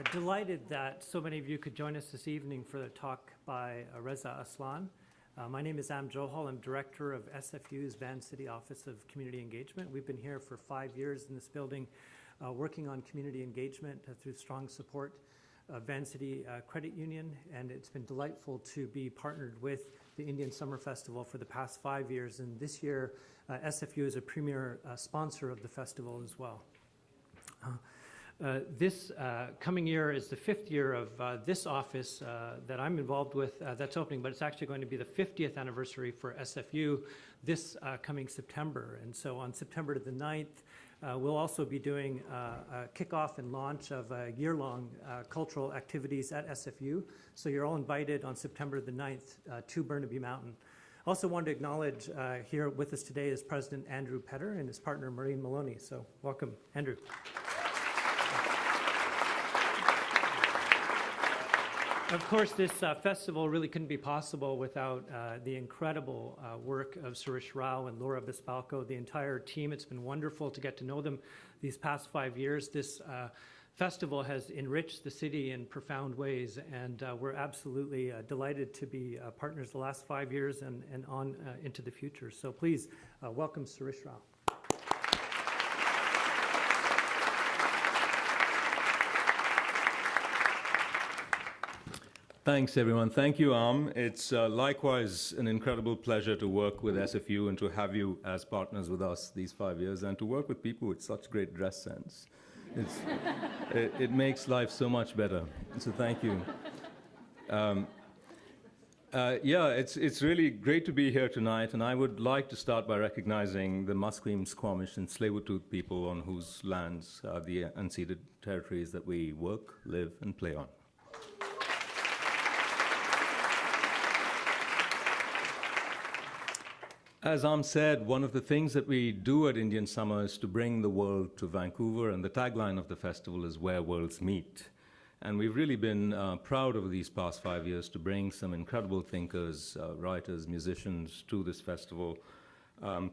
Delighted that so many of you could join us this evening for the talk by Reza Aslan. My name is Am Johal. I'm director of SFU's Van City Office of Community Engagement. We've been here for 5 years in this building working on community engagement through strong support of Van City Credit Union, and it's been delightful to be partnered with the Indian Summer Festival for the past 5 years, and this year SFU is a premier sponsor of the festival as well. This coming year is the 5th year of this office that I'm involved with that's opening, but it's actually going to be the 50th anniversary for SFU this coming September. And so on September the 9th, we'll also be doing a kickoff and launch of year-long cultural activities at SFU. So you're all invited on September the 9th to Burnaby Mountain. Also wanted to acknowledge here with us today is President Andrew Petter and his partner Maureen Maloney. So welcome, Andrew. Of course, this festival really couldn't be possible without the incredible work of Suresh Rao and Laura Bispalco, the entire team. It's been wonderful to get to know them these past 5 years. This festival has enriched the city in profound ways, and we're absolutely delighted to be partners the last 5 years and on into the future. So please welcome Suresh Rao. Thanks, everyone. Thank you, Am. It's likewise an incredible pleasure to work with SFU and to have you as partners with us these 5 years and to work with people with such great dress sense. It makes life so much better. So thank you. It's really great to be here tonight, and I would like to start by recognizing the Musqueam, Squamish, and Tsleil-Waututh people on whose lands the unceded territories that we work, live, and play on. As Am said, one of the things that we do at Indian Summer is to bring the world to Vancouver, and the tagline of the festival is "Where Worlds Meet." And we've really been proud over these past 5 years to bring some incredible thinkers, writers, musicians to this festival.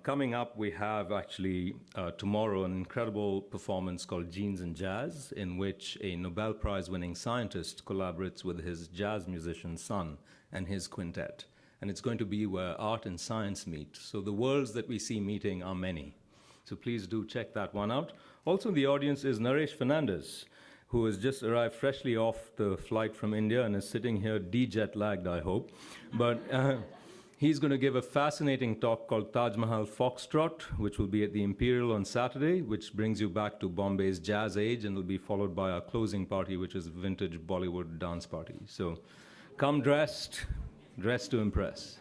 Coming up, we have actually tomorrow an incredible performance called Genes and Jazz, in which a Nobel Prize-winning scientist collaborates with his jazz musician son and his quintet. And it's going to be where art and science meet. So the worlds that we see meeting are many. So please do check that one out. Also in the audience is Naresh Fernandez, who has just arrived freshly off the flight from India and is sitting here de-jet lagged, I hope. But he's going to give a fascinating talk called Taj Mahal Foxtrot, which will be at the Imperial on Saturday, which brings you back to Bombay's jazz age, and will be followed by our closing party, which is vintage Bollywood dance party. So come dressed to impress.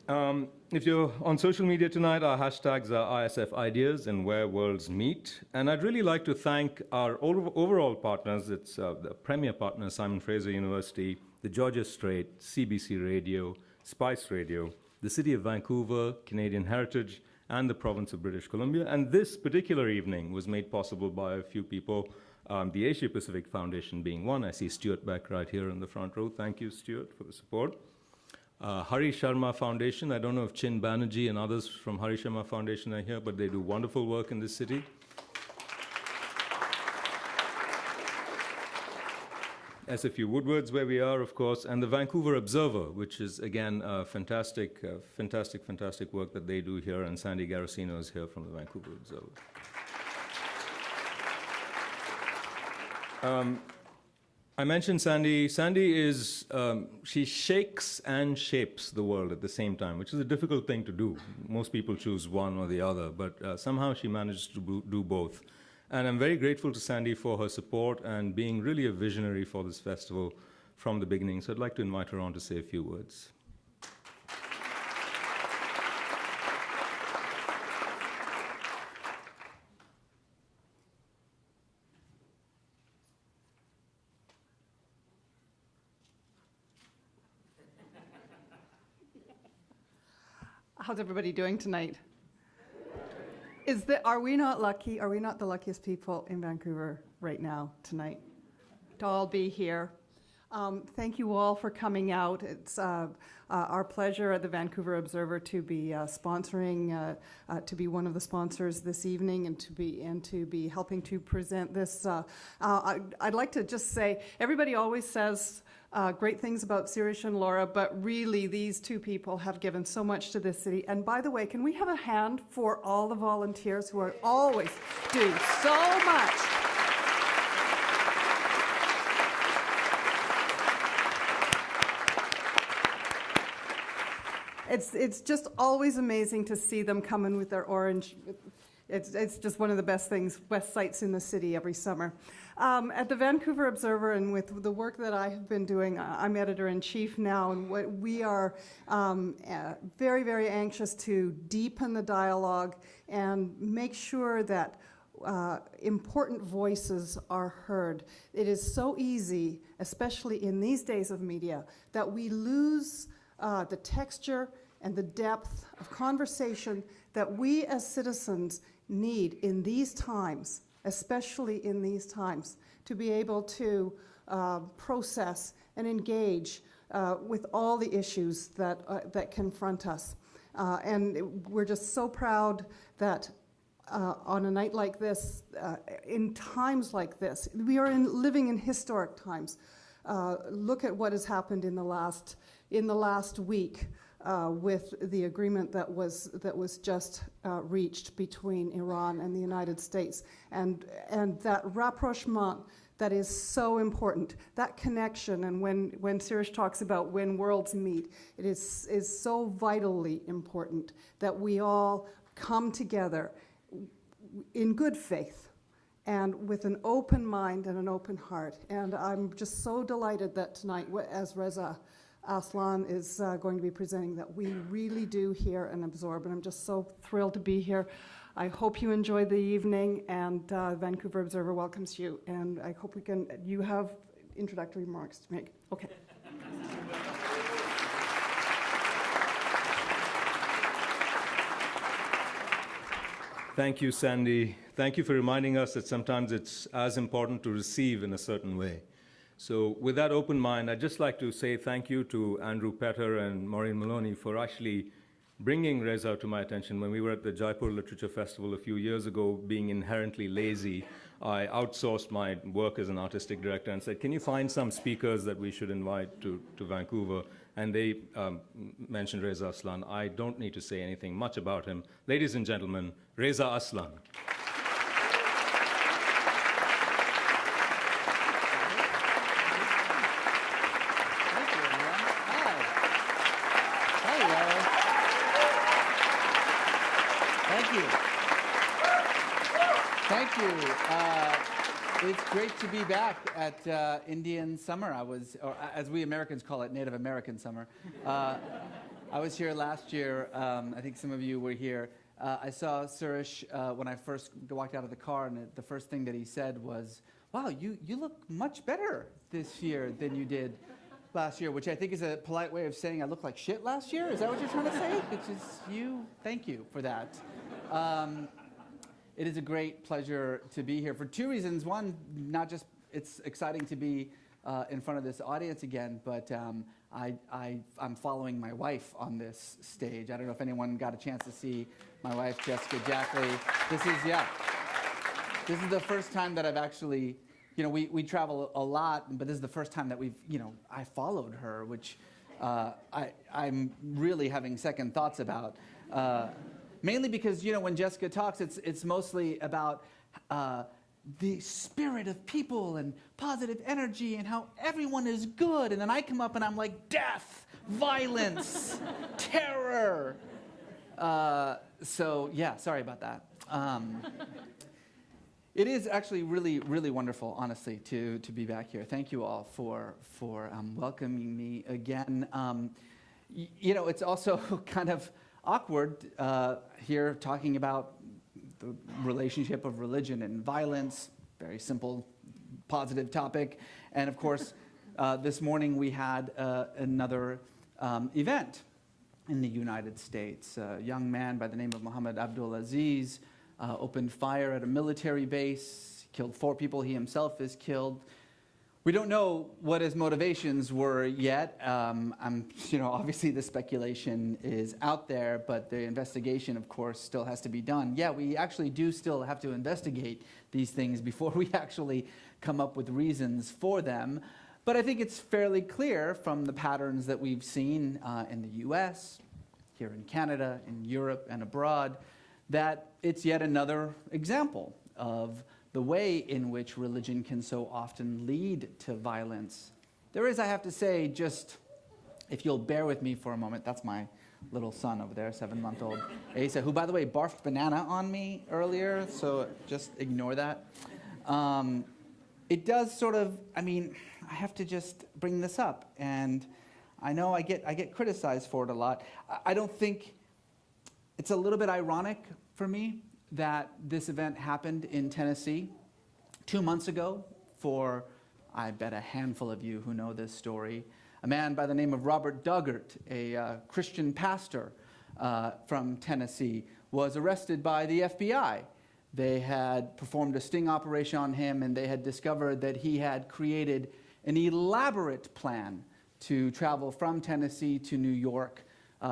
If you're on social media tonight, our hashtags are ISF Ideas and Where Worlds Meet. And I'd really like to thank our overall partners. It's the premier partners, Simon Fraser University, the Georgia Strait, CBC Radio, Spice Radio, the City of Vancouver, Canadian Heritage, and the province of British Columbia. And this particular evening was made possible by a few people, the Asia Pacific Foundation being one. I see Stuart Beck right here in the front row. Thank you, Stuart, for the support. Hari Sharma Foundation. I don't know if Chin Banerjee and others from Hari Sharma Foundation are here, but they do wonderful work in this city. SFU Woodwards, where we are, of course, and the Vancouver Observer, which is, again, fantastic work that they do here, and Sandy Garosino is here from the Vancouver Observer. I mentioned Sandy. Sandy is, she shakes and shapes the world at the same time, which is a difficult thing to do. Most people choose one or the other, but somehow she manages to do both. And I'm very grateful to Sandy for her support and being really a visionary for this festival from the beginning. So I'd like to invite her on to say a few words. How's everybody doing tonight? Are we not lucky? Are we not the luckiest people in Vancouver right now, tonight, to all be here? Thank you all for coming out. It's our pleasure at the Vancouver Observer to be sponsoring, to be one of the sponsors this evening, and to be helping to present this. I'd like to just say, everybody always says great things about Sirish and Laura, but really these two people have given so much to this city. And by the way, can we have a hand for all the volunteers who are always do so much? It's just always amazing to see them come in with their orange. It's just one of the best sights in the city every summer. At the Vancouver Observer, and with the work that I have been doing, I'm editor-in-chief now, and we are very, very anxious to deepen the dialogue and make sure that important voices are heard. It is so easy, especially in these days of media, that we lose the texture and the depth of conversation that we as citizens need in these times, especially in these times, to be able to process and engage with all the issues that confront us. And we're just so proud that on a night like this, in times like this, we are living in historic times. Look at what has happened in the last week with the agreement that was just reached between Iran and the United States, and that rapprochement that is so important, that connection. And when Sirish talks about when worlds meet, it is so vitally important that we all come together in good faith and with an open mind and an open heart. And I'm just so delighted that tonight, as Reza Aslan is going to be presenting, that we really do hear and absorb. And I'm just so thrilled to be here. I hope you enjoyed the evening, and Vancouver Observer welcomes you. And I hope you have introductory remarks to make. Okay. Thank you, Sandy. Thank you for reminding us that sometimes it's as important to receive in a certain way. So with that open mind, I'd just like to say thank you to Andrew Petter and Maureen Maloney for actually bringing Reza to my attention. When we were at the Jaipur Literature Festival a few years ago, being inherently lazy, I outsourced my work as an artistic director and said, can you find some speakers that we should invite to Vancouver? And they mentioned Reza Aslan. I don't need to say anything much about him. Ladies and gentlemen, Reza Aslan. Thank you. It's great to be back at Indian Summer. Or as we Americans call it, Native American Summer. I was here last year. I think some of you were here. I saw Sirish when I first walked out of the car, and the first thing that he said was, wow, you look much better this year than you did last year, which I think is a polite way of saying I looked like shit last year. Is that what you're trying to say? Which is thank you for that. It is a great pleasure to be here for two reasons. One, not just it's exciting to be in front of this audience again, but I'm following my wife on this stage. I don't know if anyone got a chance to see my wife, Jessica Jackley. This is the first time that I've actually, we travel a lot, but this is the first time that I followed her, which I'm really having second thoughts about. Mainly because, when Jessica talks, it's mostly about the spirit of people and positive energy and how everyone is good. And then I come up and I'm like, death, violence, terror. So, yeah, sorry about that. It is actually really, really wonderful, honestly, to be back here. Thank you all for welcoming me again. It's also kind of awkward here talking about the relationship of religion and violence, very simple, positive topic. And of course, this morning we had another event in the United States. A young man by the name of Muhammad Abdul Aziz opened fire at a military base, killed 4 people, he himself is killed. We don't know what his motivations were yet. Obviously the speculation is out there, but the investigation, of course, still has to be done. Yeah, we actually do still have to investigate these things before we actually come up with reasons for them. But I think it's fairly clear from the patterns that we've seen in the US, here in Canada, in Europe, and abroad, that it's yet another example of the way in which religion can so often lead to violence. There is, I have to say, just, if you'll bear with me for a moment, that's my little son over there, 7-month-old Asa, who, by the way, barfed banana on me earlier, so just ignore that. It does sort of, I have to just bring this up, and I know I get criticized for it a lot. I don't think, it's a little bit ironic for me that this event happened in Tennessee 2 months ago for, I bet, a handful of you who know this story. A man by the name of Robert Duggart, a Christian pastor from Tennessee, was arrested by the FBI. They had performed a sting operation on him, and they had discovered that he had created an elaborate plan to travel from Tennessee to New York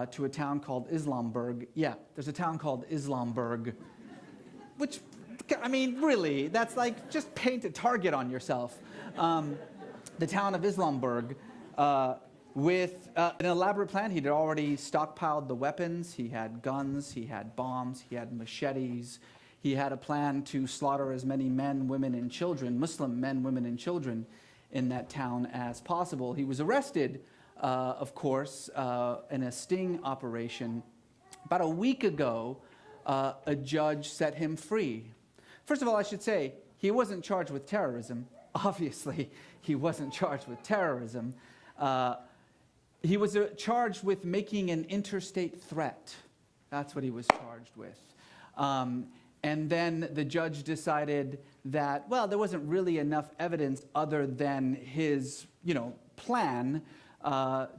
to a town called Islamburg. Yeah, there's a town called Islamburg. Which, really, that's like just paint a target on yourself. The town of Islamburg, with an elaborate plan. He'd already stockpiled the weapons. He had guns, he had bombs, he had machetes. He had a plan to slaughter as many men, women, and children, Muslim men, women, and children in that town as possible. He was arrested, of course, in a sting operation. About a week ago, a judge set him free. First of all, I should say, he wasn't charged with terrorism. Obviously, he wasn't charged with terrorism. He was charged with making an interstate threat. That's what he was charged with. And then the judge decided that, well, there wasn't really enough evidence other than his, plan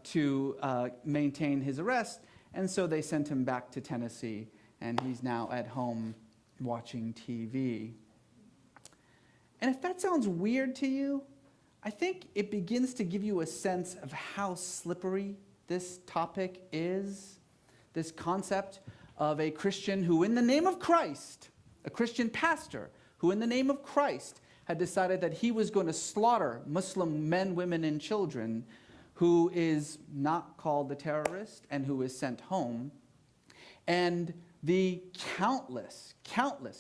to maintain his arrest. And so they sent him back to Tennessee. And he's now at home watching TV. And if that sounds weird to you, I think it begins to give you a sense of how slippery this topic is. This concept of a Christian who, in the name of Christ, a Christian pastor who, in the name of Christ, had decided that he was going to slaughter Muslim men, women, and children, who is not called a terrorist and who is sent home. And the countless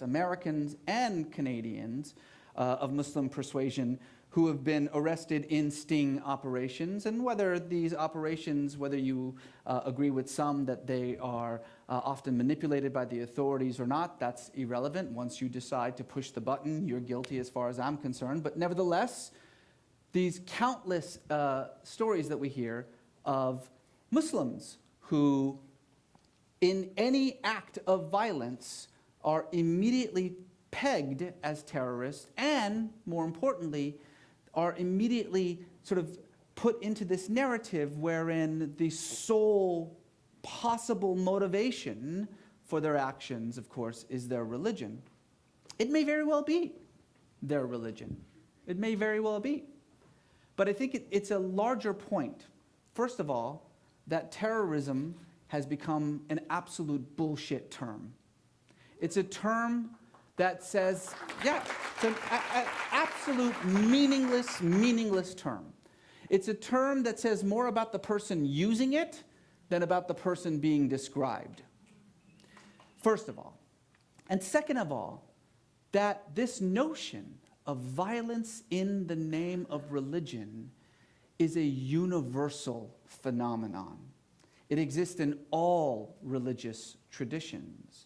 Americans and Canadians of Muslim persuasion who have been arrested in sting operations, and whether these operations, whether you agree with some that they are often manipulated by the authorities or not, that's irrelevant. Once you decide to push the button, you're guilty as far as I'm concerned. But nevertheless, these countless stories that we hear of Muslims who, in any act of violence, are immediately pegged as terrorists and, more importantly, are immediately sort of put into this narrative wherein the sole possible motivation for their actions, of course, is their religion. It may very well be their religion. It may very well be. But I think it's a larger point. First of all, that terrorism has become an absolute bullshit term. It's a term that says, yeah, it's an absolute meaningless term. It's a term that says more about the person using it than about the person being described. First of all. And second of all, that this notion of violence in the name of religion is a universal phenomenon. It exists in all religious traditions.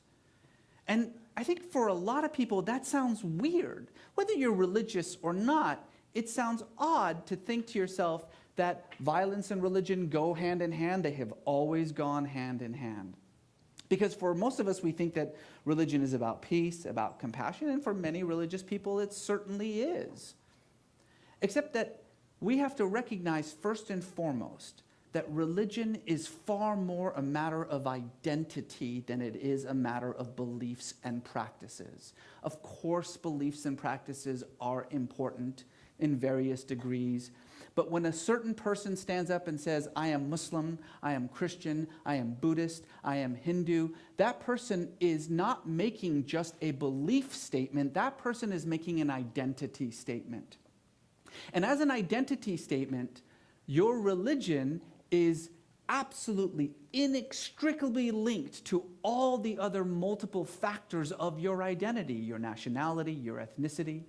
And I think for a lot of people that sounds weird. Whether you're religious or not, it sounds odd to think to yourself that violence and religion go hand in hand. They have always gone hand in hand. Because for most of us, we think that religion is about peace, about compassion, and for many religious people, it certainly is. Except that we have to recognize first and foremost that religion is far more a matter of identity than it is a matter of beliefs and practices. Of course, beliefs and practices are important in various degrees, but when a certain person stands up and says, I am Muslim, I am Christian, I am Buddhist, I am Hindu, that person is not making just a belief statement, that person is making an identity statement. And as an identity statement, your religion is absolutely inextricably linked to all the other multiple factors of your identity, your nationality, your ethnicity,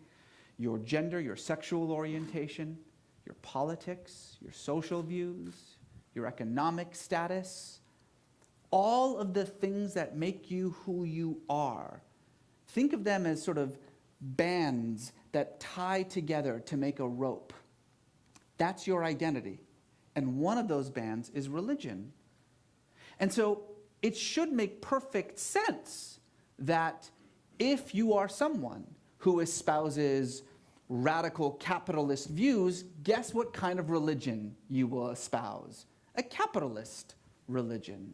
your gender, your sexual orientation, your politics, your social views, your economic status, all of the things that make you who you are. Think of them as sort of bands that tie together to make a rope. That's your identity. And one of those bands is religion. And so it should make perfect sense that if you are someone who espouses radical capitalist views, guess what kind of religion you will espouse? A capitalist religion.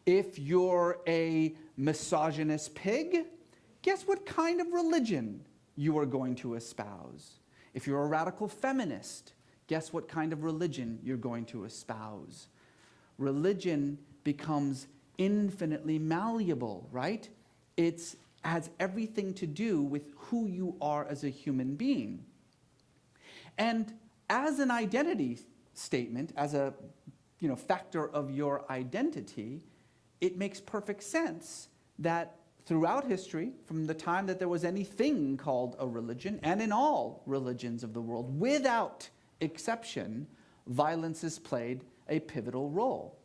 If you're a misogynist pig, guess what kind of religion you are going to espouse? If you're a radical feminist, guess what kind of religion you're going to espouse? Religion becomes infinitely malleable, right? It has everything to do with who you are as a human being. And as an identity statement, as a factor of your identity, it makes perfect sense that throughout history, from the time that there was anything called a religion, and in all religions of the world, without exception, violence has played a pivotal role.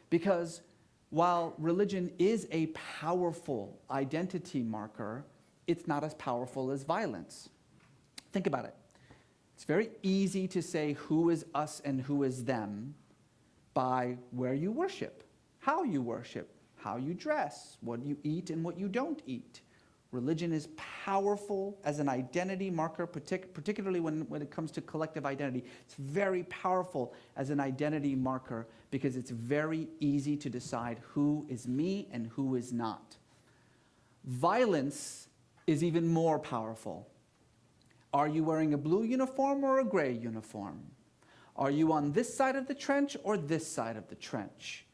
Because while religion is a powerful identity marker, it's not as powerful as violence. Think about it. It's very easy to say who is us and who is them by where you worship, how you dress, what you eat and what you don't eat. Religion is powerful as an identity marker, particularly when it comes to collective identity. It's very powerful as an identity marker because it's very easy to decide who is me and who is not. Violence is even more powerful. Are you wearing a blue uniform or a gray uniform? Are you on this side of the trench or this side of the trench?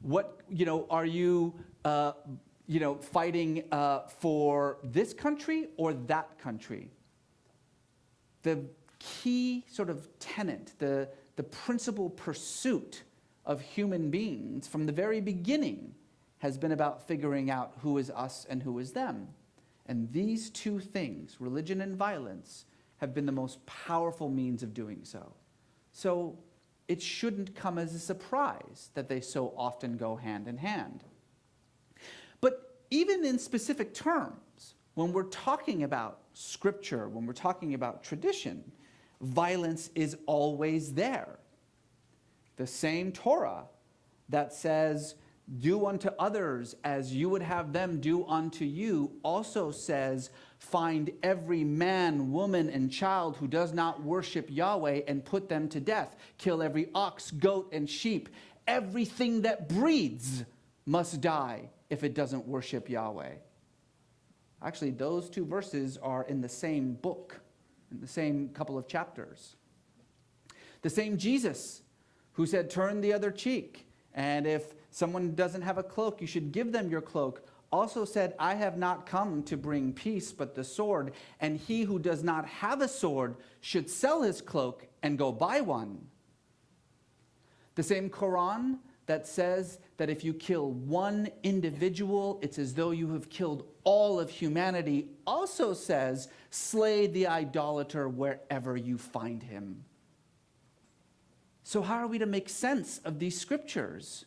Are you fighting for this country or that country? The key sort of tenet, the principal pursuit of human beings from the very beginning has been about figuring out who is us and who is them. And these two things, religion and violence, have been the most powerful means of doing so. So it shouldn't come as a surprise that they so often go hand in hand. But even in specific terms, when we're talking about scripture, when we're talking about tradition, violence is always there. The same Torah that says, do unto others as you would have them do unto you, also says, find every man, woman, and child who does not worship Yahweh and put them to death. Kill every ox, goat, and sheep. Everything that breathes must die if it doesn't worship Yahweh. Actually, those two verses are in the same book, in the same couple of chapters. The same Jesus who said, turn the other cheek, and if someone doesn't have a cloak, you should give them your cloak, also said, I have not come to bring peace but the sword, and he who does not have a sword should sell his cloak and go buy one. The same Quran that says that if you kill one individual, it's as though you have killed all of humanity, also says, slay the idolater wherever you find him. So how are we to make sense of these scriptures?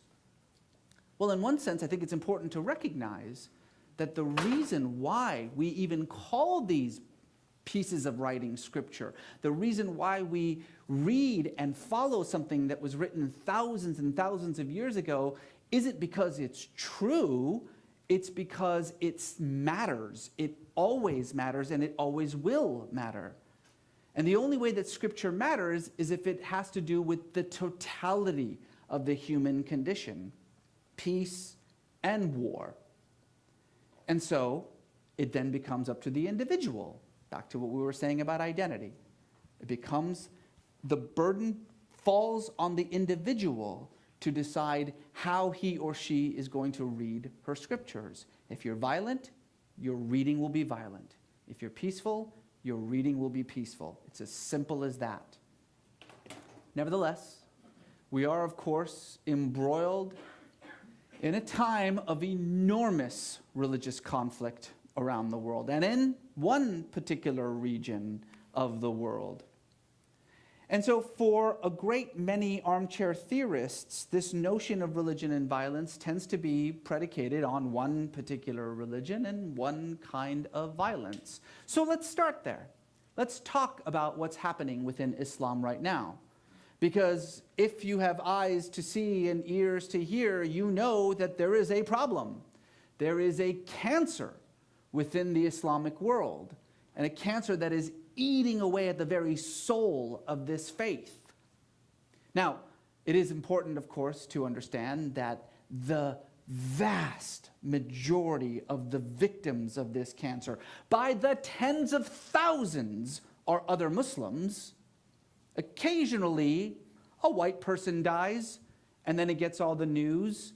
Well, in one sense, I think it's important to recognize that the reason why we even call these pieces of writing scripture, the reason why we read and follow something that was written thousands and thousands of years ago, isn't because it's true, it's because it matters. It always matters and it always will matter. And the only way that Scripture matters is if it has to do with the totality of the human condition, peace and war. And so it then becomes up to the individual, back to what we were saying about identity. It becomes, the burden falls on the individual to decide how he or she is going to read her scriptures. If you're violent, your reading will be violent. If you're peaceful, your reading will be peaceful. It's as simple as that. Nevertheless, we are, of course, embroiled in a time of enormous religious conflict around the world, and in one particular region of the world. And so for a great many armchair theorists, this notion of religion and violence tends to be predicated on one particular religion and one kind of violence. So let's start there. Let's talk about what's happening within Islam right now. Because if you have eyes to see and ears to hear, you know that there is a problem. There is a cancer within the Islamic world, and a cancer that is eating away at the very soul of this faith. Now, it is important, of course, to understand that the vast majority of the victims of this cancer, by the tens of thousands, are other Muslims. Occasionally, a white person dies, and then it gets all the news.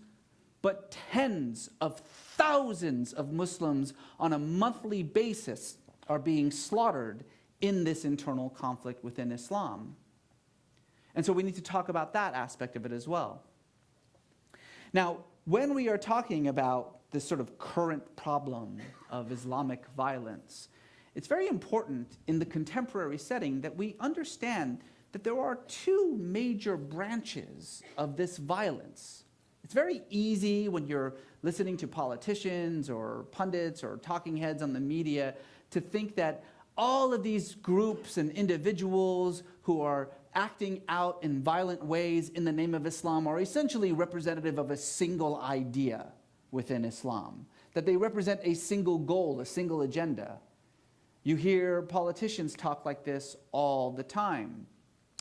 But tens of thousands of Muslims on a monthly basis are being slaughtered in this internal conflict within Islam. And so we need to talk about that aspect of it as well. Now, when we are talking about this sort of current problem of Islamic violence, it's very important in the contemporary setting that we understand that there are two major branches of this violence. It's very easy when you're listening to politicians or pundits or talking heads on the media to think that all of these groups and individuals who are acting out in violent ways in the name of Islam are essentially representative of a single idea within Islam, that they represent a single goal, a single agenda. You hear politicians talk like this all the time.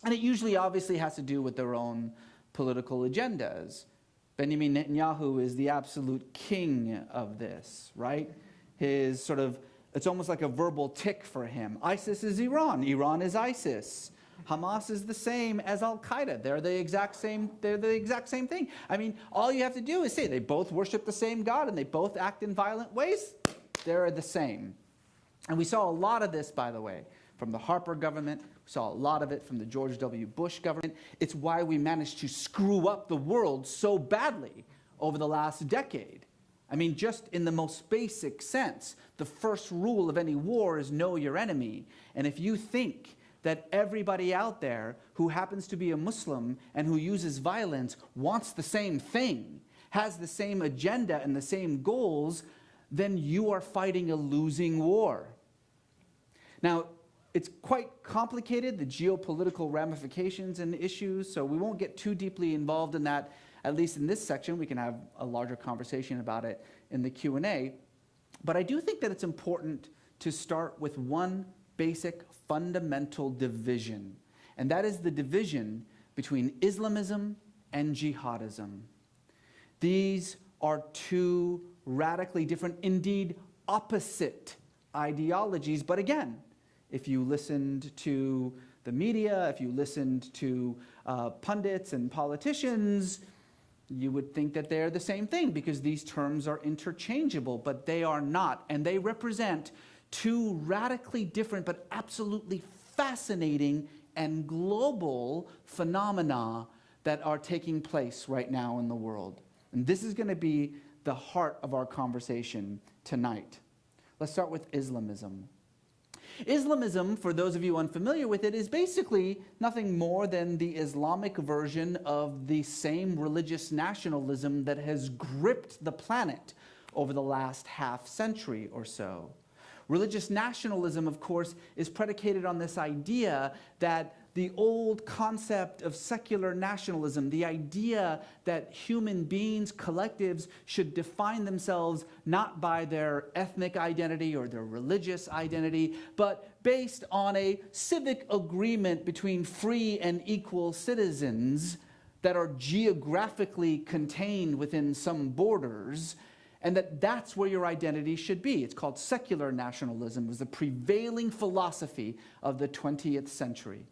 And it usually obviously has to do with their own political agendas. Benjamin Netanyahu is the absolute king of this, right? His sort of, it's almost like a verbal tick for him. ISIS is Iran. Iran is ISIS. Hamas is the same as Al-Qaeda. They're the exact same thing. I mean, all you have to do is say they both worship the same God and they both act in violent ways. They're the same. And we saw a lot of this, by the way, from the Harper government. We saw a lot of it from the George W. Bush government. It's why we managed to screw up the world so badly over the last decade. I mean, just in the most basic sense, the first rule of any war is know your enemy. And if you think that everybody out there who happens to be a Muslim and who uses violence wants the same thing, has the same agenda and the same goals, then you are fighting a losing war. Now, it's quite complicated, the geopolitical ramifications and issues, so we won't get too deeply involved in that, at least in this section. We can have a larger conversation about it in the Q&A. But I do think that it's important to start with one basic fundamental division, and that is the division between Islamism and jihadism. These are two radically different, indeed opposite ideologies, but again, if you listened to the media, if you listened to pundits and politicians, you would think that they're the same thing because these terms are interchangeable, but they are not, and they represent two radically different but absolutely fascinating and global phenomena that are taking place right now in the world. And this is going to be the heart of our conversation tonight. Let's start with Islamism. Islamism, for those of you unfamiliar with it, is basically nothing more than the Islamic version of the same religious nationalism that has gripped the planet over the last half century or so. Religious nationalism, of course, is predicated on this idea that the old concept of secular nationalism, the idea that human beings, collectives, should define themselves not by their ethnic identity or their religious identity, but based on a civic agreement between free and equal citizens that are geographically contained within some borders, and that's where your identity should be. It's called secular nationalism. It was the prevailing philosophy of the 20th century.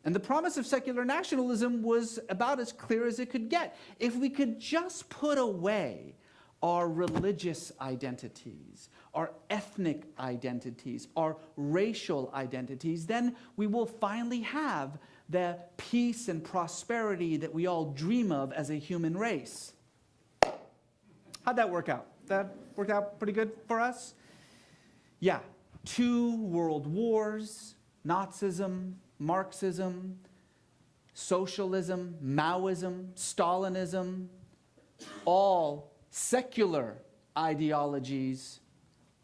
And the promise of secular nationalism was about as clear as it could get. If we could just put away our religious identities, our ethnic identities, our racial identities, then we will finally have the peace and prosperity that we all dream of as a human race. How'd that work out? That worked out pretty good for us? Yeah, 2 world wars, Nazism, Marxism, socialism, Maoism, Stalinism, all secular ideologies,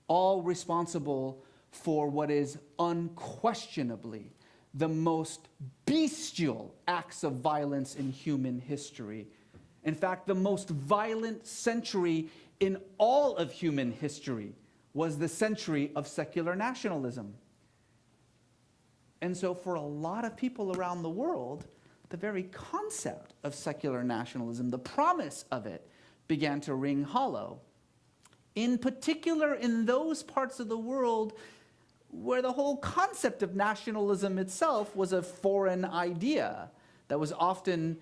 all responsible for what is unquestionably the most bestial acts of violence in human history. In fact, the most violent century in all of human history was the century of secular nationalism. And so for a lot of people around the world, the very concept of secular nationalism, the promise of it, began to ring hollow. In particular, in those parts of the world where the whole concept of nationalism itself was a foreign idea that was often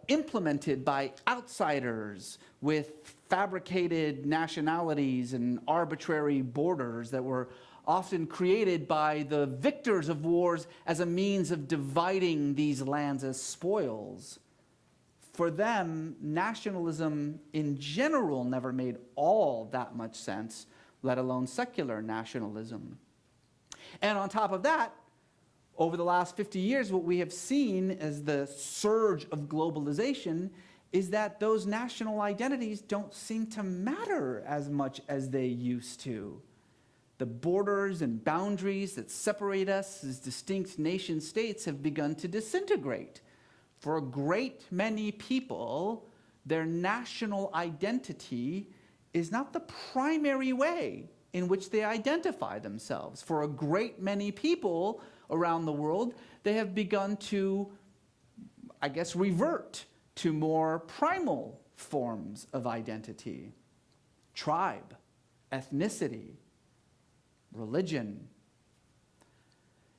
implemented by outsiders with fabricated nationalities and arbitrary borders that were often created by the victors of wars as a means of dividing these lands as spoils. For them, nationalism in general never made all that much sense, let alone secular nationalism. And on top of that, over the last 50 years, what we have seen as the surge of globalization is that those national identities don't seem to matter as much as they used to. The borders and boundaries that separate us as distinct nation states have begun to disintegrate. For a great many people, their national identity is not the primary way in which they identify themselves. For a great many people around the world, they have begun to, I guess, revert to more primal forms of identity. Tribe, ethnicity, religion.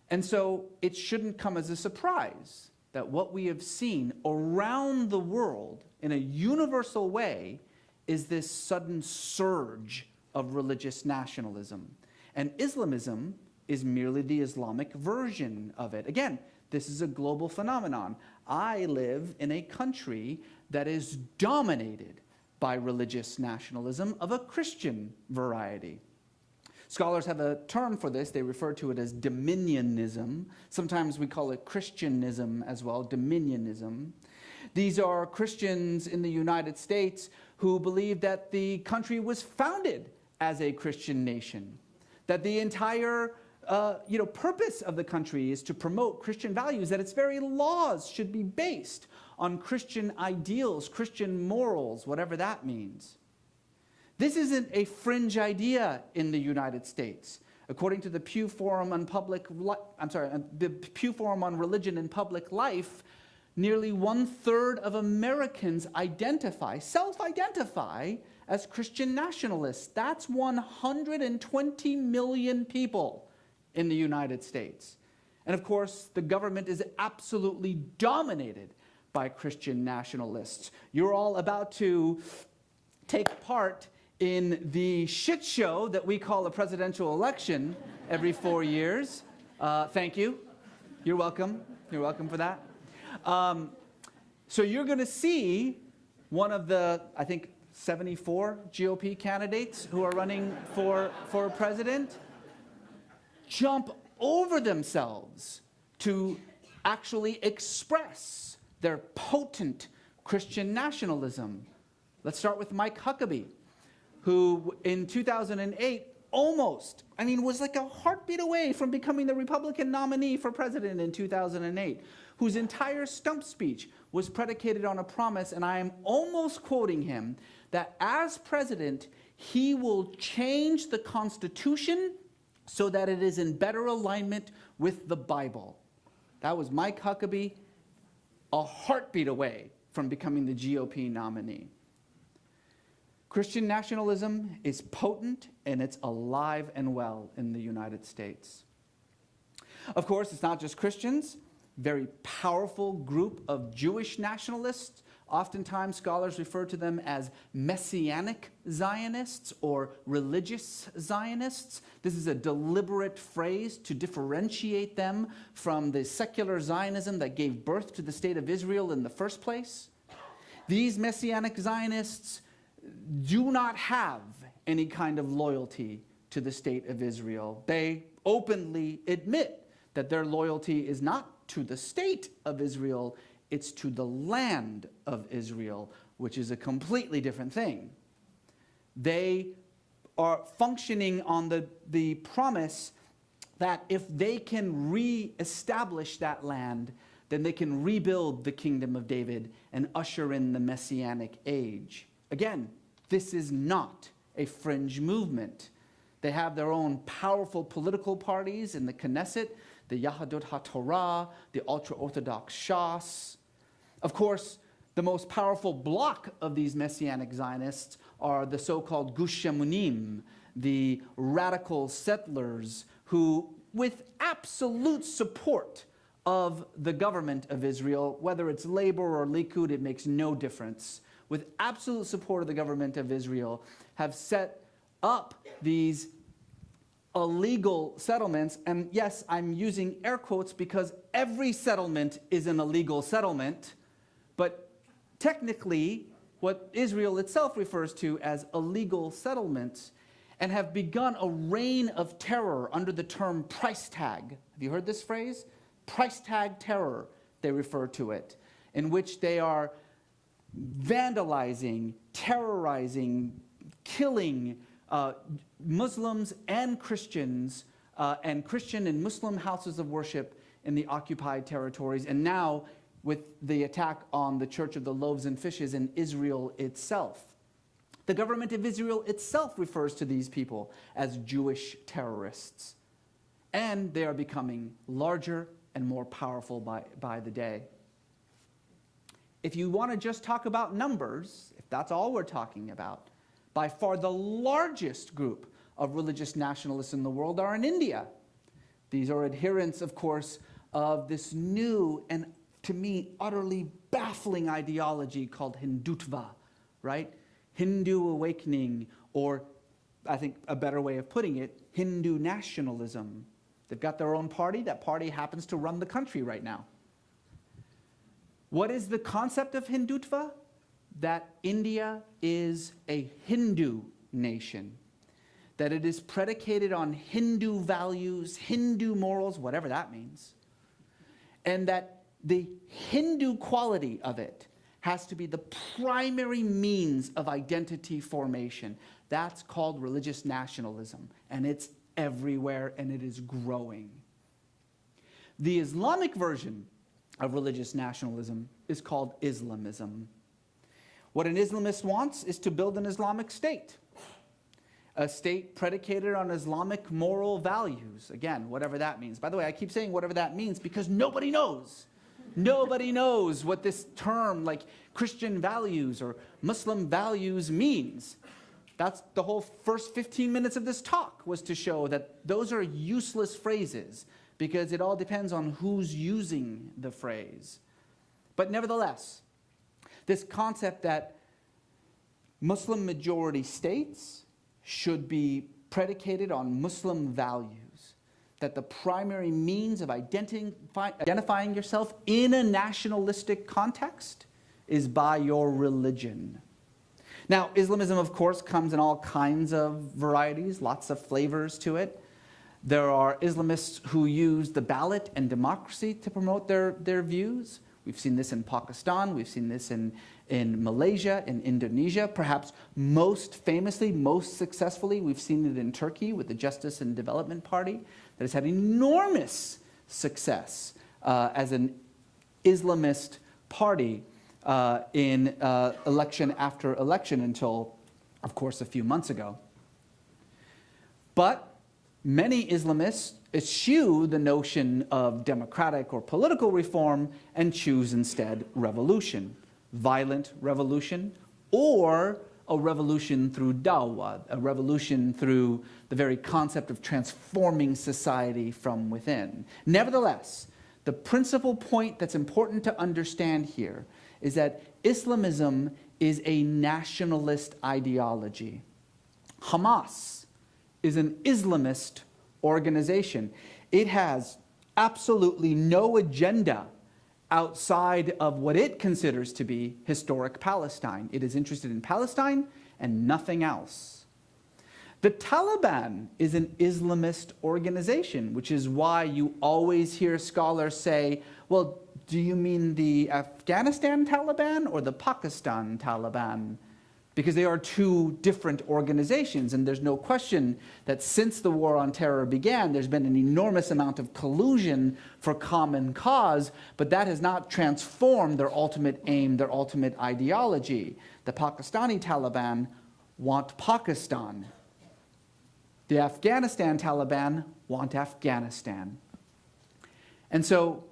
And so it shouldn't come as a surprise that what we have seen around the world in a universal way is this sudden surge of religious nationalism. And Islamism is merely the Islamic version of it. Again, this is a global phenomenon. I live in a country that is dominated by religious nationalism of a Christian variety. Scholars have a term for this. They refer to it as dominionism. Sometimes we call it Christianism as well, dominionism. These are Christians in the United States who believe that the country was founded as a Christian nation, that the entire purpose of the country is to promote Christian values, that its very laws should be based on Christian ideals, Christian morals, whatever that means. This isn't a fringe idea in the United States. According to the Pew Forum on the Pew Forum on Religion and Public Life, nearly 1/3 of Americans self-identify as Christian nationalists. That's 120 million people in the United States. And of course, the government is absolutely dominated by Christian nationalists. You're all about to take part in the shit show that we call a presidential election every 4 years. Thank you. You're welcome. You're welcome for that. So you're going to see one of the, I think, 74 GOP candidates who are running for president jump over themselves to actually express their potent Christian nationalism. Let's start with Mike Huckabee, who in 2008 almost, was like a heartbeat away from becoming the Republican nominee for president in 2008, whose entire stump speech was predicated on a promise, and I am almost quoting him, that as president, he will change the Constitution so that it is in better alignment with the Bible. That was Mike Huckabee, a heartbeat away from becoming the GOP nominee. Christian nationalism is potent and it's alive and well in the United States. Of course, it's not just Christians. Very powerful group of Jewish nationalists. Oftentimes, scholars refer to them as Messianic Zionists or religious Zionists. This is a deliberate phrase to differentiate them from the secular Zionism that gave birth to the state of Israel in the first place. These Messianic Zionists do not have any kind of loyalty to the state of Israel. They openly admit that their loyalty is not to the state of Israel, it's to the land of Israel, which is a completely different thing. They are functioning on the promise that if they can re-establish that land, then they can rebuild the kingdom of David and usher in the Messianic age. Again, this is not a fringe movement. They have their own powerful political parties in the Knesset, the Yahadut HaTorah, the ultra-Orthodox Shas. Of course, the most powerful bloc of these Messianic Zionists are the so-called Gush Emunim, the radical settlers who, with absolute support of the government of Israel, whether it's Labor or Likud, it makes no difference, with absolute support of the government of Israel, have set up these illegal settlements. And yes, I'm using air quotes because every settlement is an illegal settlement, but technically what Israel itself refers to as illegal settlements, and have begun a reign of terror under the term price tag. Have you heard this phrase? Price tag terror, they refer to it, in which they are vandalizing, terrorizing, killing Muslims and Christians, and Christian and Muslim houses of worship in the occupied territories, and now with the attack on the Church of the Loaves and Fishes in Israel itself. The government of Israel itself refers to these people as Jewish terrorists, and they are becoming larger and more powerful by the day. If you want to just talk about numbers, if that's all we're talking about, by far the largest group of religious nationalists in the world are in India. These are adherents, of course, of this new and, to me, utterly baffling ideology called Hindutva, right? Hindu awakening, or I think a better way of putting it, Hindu nationalism. They've got their own party. That party happens to run the country right now. What is the concept of Hindutva? That India is a Hindu nation, that it is predicated on Hindu values, Hindu morals, whatever that means, and that the Hindu quality of it has to be the primary means of identity formation. That's called religious nationalism, and it's everywhere, and it is growing. The Islamic version of religious nationalism is called Islamism. What an Islamist wants is to build an Islamic state, a state predicated on Islamic moral values. Again, whatever that means. By the way, I keep saying whatever that means because nobody knows. Nobody knows what this term like Christian values or Muslim values means. That's the whole first 15 minutes of this talk, was to show that those are useless phrases because it all depends on who's using the phrase. But nevertheless, this concept that Muslim majority states should be predicated on Muslim values, that the primary means of identifying yourself in a nationalistic context is by your religion. Now, Islamism, of course, comes in all kinds of varieties, lots of flavors to it. There are Islamists who use the ballot and democracy to promote their views, We've seen this in Pakistan, we've seen this in Malaysia, in Indonesia. Perhaps most famously, most successfully, we've seen it in Turkey with the Justice and Development Party that has had enormous success as an Islamist party in election after election until, of course, a few months ago. But many Islamists eschew the notion of democratic or political reform and choose instead revolution, violent revolution, or a revolution through dawah, a revolution through the very concept of transforming society from within. Nevertheless, the principal point that's important to understand here is that Islamism is a nationalist ideology. Hamas is an Islamist organization. It has absolutely no agenda outside of what it considers to be historic Palestine. It is interested in Palestine and nothing else. The Taliban is an Islamist organization, which is why you always hear scholars say, well, do you mean the Afghanistan Taliban or the Pakistan Taliban? Because they are two different organizations, and there's no question that since the war on terror began, there's been an enormous amount of collusion for common cause, but that has not transformed their ultimate aim, their ultimate ideology. The Pakistani Taliban want Pakistan. The Afghanistan Taliban want Afghanistan. And so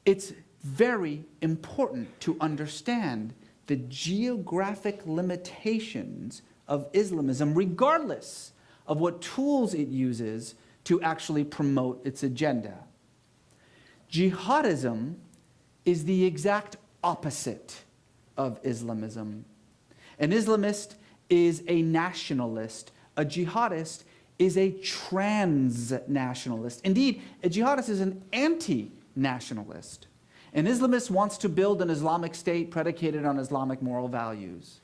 it's very important to understand the geographic limitations of Islamism, regardless of what tools it uses to actually promote its agenda. Jihadism is the exact opposite of Islamism. An Islamist is a nationalist. A jihadist is a transnationalist. Indeed, a jihadist is an anti-nationalist. An Islamist wants to build an Islamic state predicated on Islamic moral values.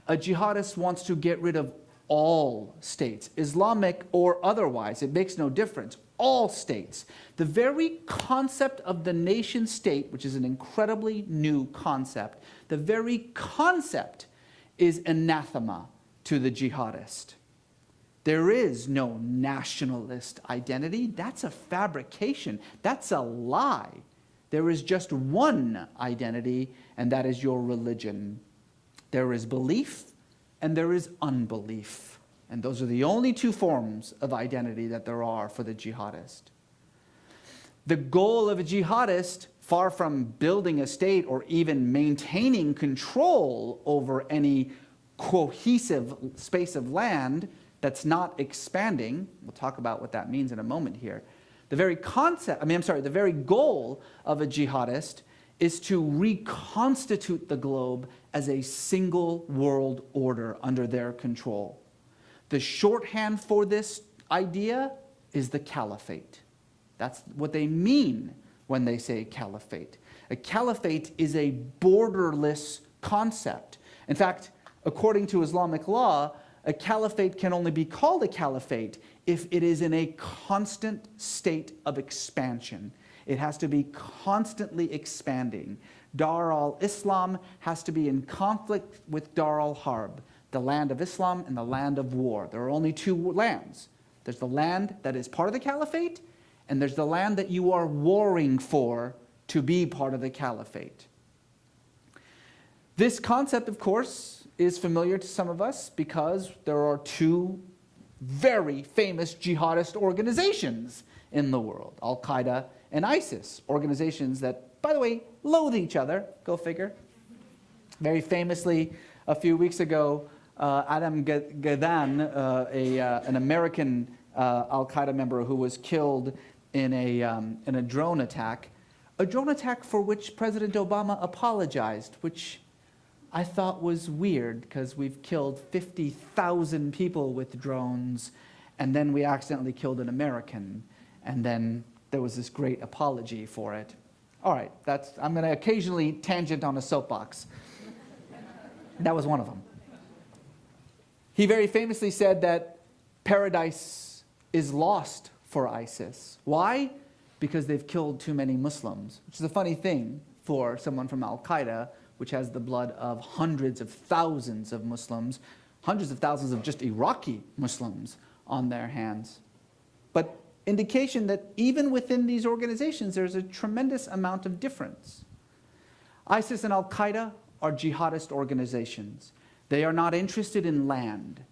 A jihadist wants to get rid of all states, Islamic or otherwise, it makes no difference, all states. The very concept of the nation state, which is an incredibly new concept, the very concept is anathema to the jihadist. There is no nationalist identity. That's a fabrication. That's a lie. There is just one identity, and that is your religion. There is belief, and there is unbelief. And those are the only two forms of identity that there are for the jihadist. The goal of a jihadist, far from building a state or even maintaining control over any cohesive space of land that's not expanding, we'll talk about what that means in a moment here. The very the very goal of a jihadist is to reconstitute the globe as a single world order under their control. The shorthand for this idea is the caliphate. That's what they mean when they say caliphate. A caliphate is a borderless concept. In fact, according to Islamic law, a caliphate can only be called a caliphate if it is in a constant state of expansion. It has to be constantly expanding. Dar al-Islam has to be in conflict with Dar al-Harb, the land of Islam and the land of war. There are only two lands. There's the land that is part of the caliphate, and there's the land that you are warring for to be part of the caliphate. This concept, of course, is familiar to some of us because there are two very famous jihadist organizations in the world, Al-Qaeda and ISIS, organizations that, by the way, loathe each other, go figure. Very famously, a few weeks ago, Adam Gadan, an American Al-Qaeda member who was killed in a drone attack for which President Obama apologized, which I thought was weird because we've killed 50,000 people with drones, and then we accidentally killed an American, and then there was this great apology for it. All right, I'm going to occasionally tangent on a soapbox. That was one of them. He very famously said that paradise is lost for ISIS. Why? Because they've killed too many Muslims, which is a funny thing for someone from Al-Qaeda, which has the blood of hundreds of thousands of Muslims, hundreds of thousands of just Iraqi Muslims on their hands. But indication that even within these organizations, there's a tremendous amount of difference. ISIS and Al-Qaeda are jihadist organizations. They are not interested in land.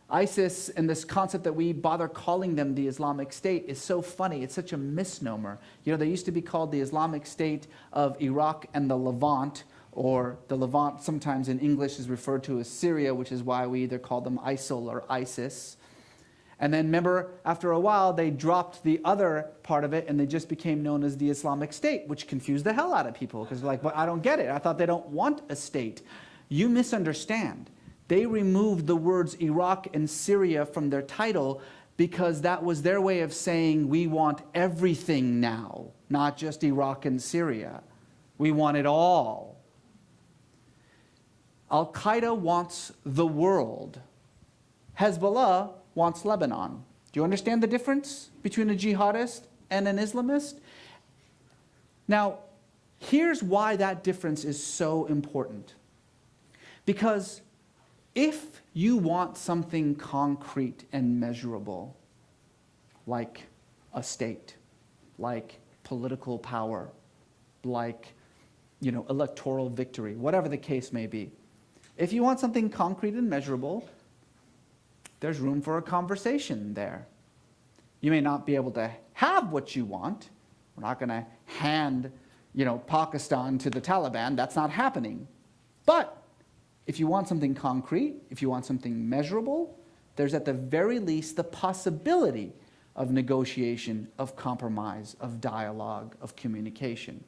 ISIS and this concept that we bother calling them the Islamic State is so funny. It's such a misnomer. You know, they used to be called the Islamic State of Iraq and the Levant, or the Levant sometimes in English is referred to as Syria, which is why we either call them ISIL or ISIS. And then remember, after a while, they dropped the other part of it and they just became known as the Islamic State, which confused the hell out of people because they're like, well, I don't get it. I thought they don't want a state. You misunderstand. They removed the words Iraq and Syria from their title because that was their way of saying we want everything now, not just Iraq and Syria. We want it all. Al-Qaeda wants the world. Hezbollah wants Lebanon. Do you understand the difference between a jihadist and an Islamist? Now, here's why that difference is so important. Because if you want something concrete and measurable, like a state, like political power, like, you know, electoral victory, whatever the case may be, if you want something concrete and measurable, there's room for a conversation there. You may not be able to have what you want. We're not going to hand, you know, Pakistan to the Taliban. That's not happening. But if you want something concrete, if you want something measurable, there's at the very least the possibility of negotiation, of compromise, of dialogue, of communication.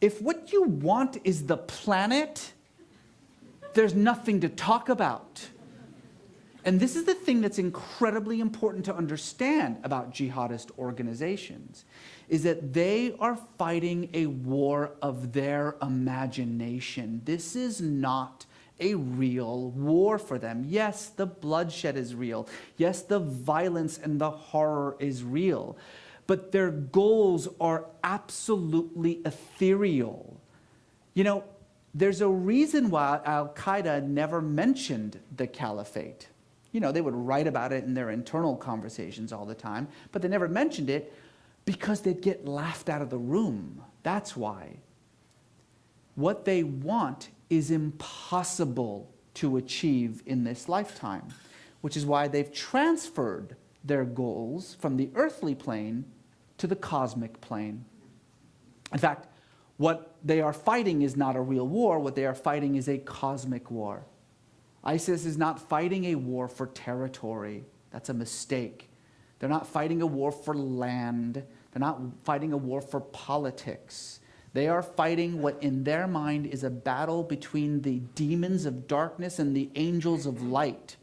If what you want is the planet, there's nothing to talk about. And this is the thing that's incredibly important to understand about jihadist organizations, is that they are fighting a war of their imagination. This is not a real war for them. Yes, the bloodshed is real. Yes, the violence and the horror is real. But their goals are absolutely ethereal. You know, there's a reason why Al-Qaeda never mentioned the caliphate. You know, they would write about it in their internal conversations all the time, but they never mentioned it because they'd get laughed out of the room. That's why. What they want is impossible to achieve in this lifetime, which is why they've transferred their goals from the earthly plane to the cosmic plane. In fact, what they are fighting is not a real war. What they are fighting is a cosmic war. ISIS is not fighting a war for territory. That's a mistake. They're not fighting a war for land. They're not fighting a war for politics. They are fighting what in their mind is a battle between the demons of darkness and the angels of light.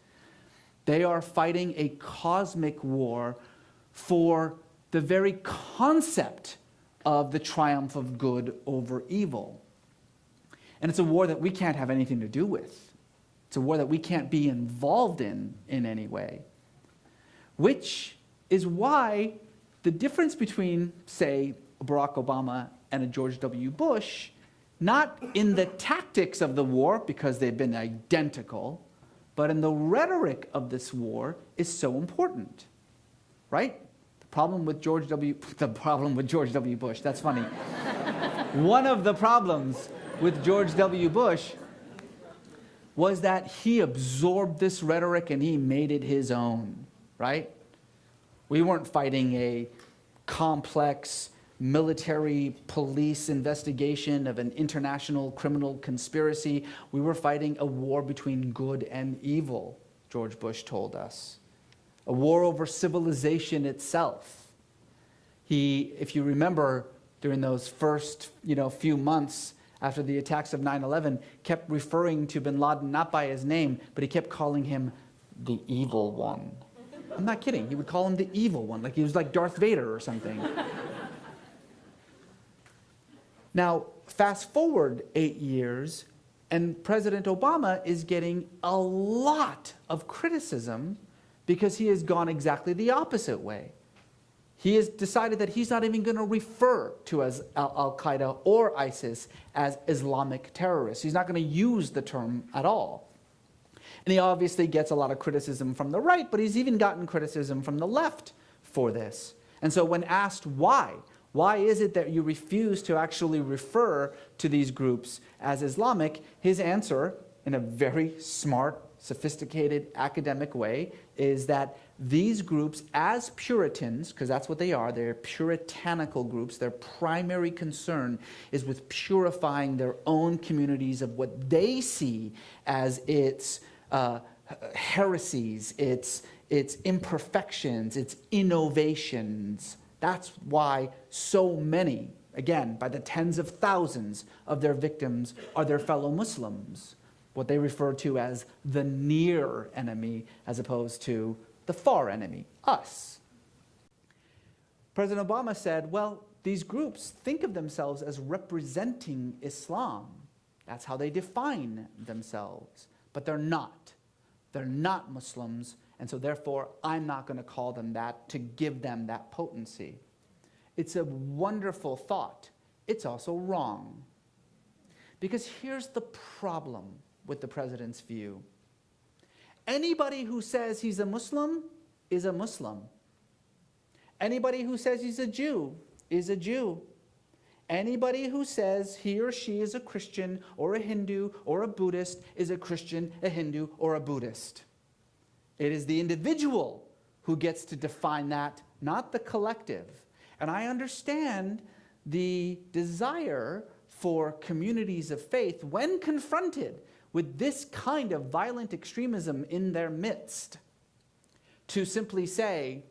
They are fighting a cosmic war for the very concept of the triumph of good over evil. And it's a war that we can't have anything to do with. It's a war that we can't be involved in any way. Which is why the difference between, say, Barack Obama and a George W. Bush, not in the tactics of the war, because they've been identical, but in the rhetoric of this war is so important, right? The problem with George W. Bush, that's funny. One of the problems with George W. Bush was that he absorbed this rhetoric and he made it his own, right? We weren't fighting a complex military police investigation of an international criminal conspiracy. We were fighting a war between good and evil, George Bush told us. A war over civilization itself. He, if you remember, during those first, few months after the attacks of 9/11, kept referring to bin Laden not by his name, but he kept calling him the evil one. I'm not kidding. He would call him the evil one, like he was like Darth Vader or something. Now, fast forward 8 years, and President Obama is getting a lot of criticism because he has gone exactly the opposite way. he has decided that he's not even going to refer to as Al-Qaeda or ISIS as Islamic terrorists. He's not going to use the term at all. And he obviously gets a lot of criticism from the right, but he's even gotten criticism from the left for this. And so when asked why is it that you refuse to actually refer to these groups as Islamic, his answer, in a very smart, sophisticated, academic way, is that these groups, as Puritans, because that's what they are, they're puritanical groups, their primary concern is with purifying their own communities of what they see as its heresies, its imperfections, its innovations. That's why so many, again, by the tens of thousands of their victims are their fellow Muslims, what they refer to as the near enemy as opposed to the far enemy, us. President Obama said, well, these groups think of themselves as representing Islam. That's how they define themselves. But they're not. They're not Muslims, and so therefore I'm not going to call them that to give them that potency. It's a wonderful thought. It's also wrong. Because here's the problem with the president's view. Anybody who says he's a Muslim is a Muslim. Anybody who says he's a Jew is a Jew. Anybody who says he or she is a Christian or a Hindu or a Buddhist is a Christian, a Hindu, or a Buddhist. It is the individual who gets to define that, not the collective. And I understand the desire for communities of faith, when confronted with this kind of violent extremism in their midst, to simply say,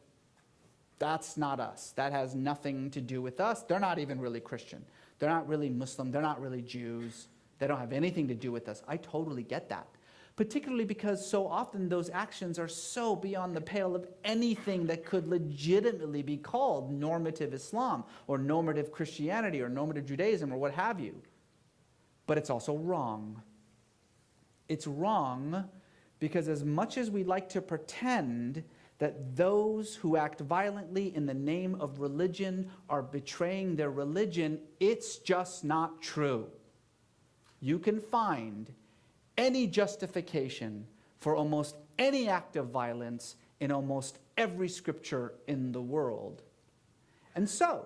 that's not us. That has nothing to do with us. They're not even really Christian. They're not really Muslim. They're not really Jews. They don't have anything to do with us. I totally get that. Particularly because so often those actions are so beyond the pale of anything that could legitimately be called normative Islam or normative Christianity or normative Judaism or what have you. But it's also wrong. It's wrong because as much as we like to pretend that those who act violently in the name of religion are betraying their religion, it's just not true. You can find any justification for almost any act of violence in almost every scripture in the world. And so,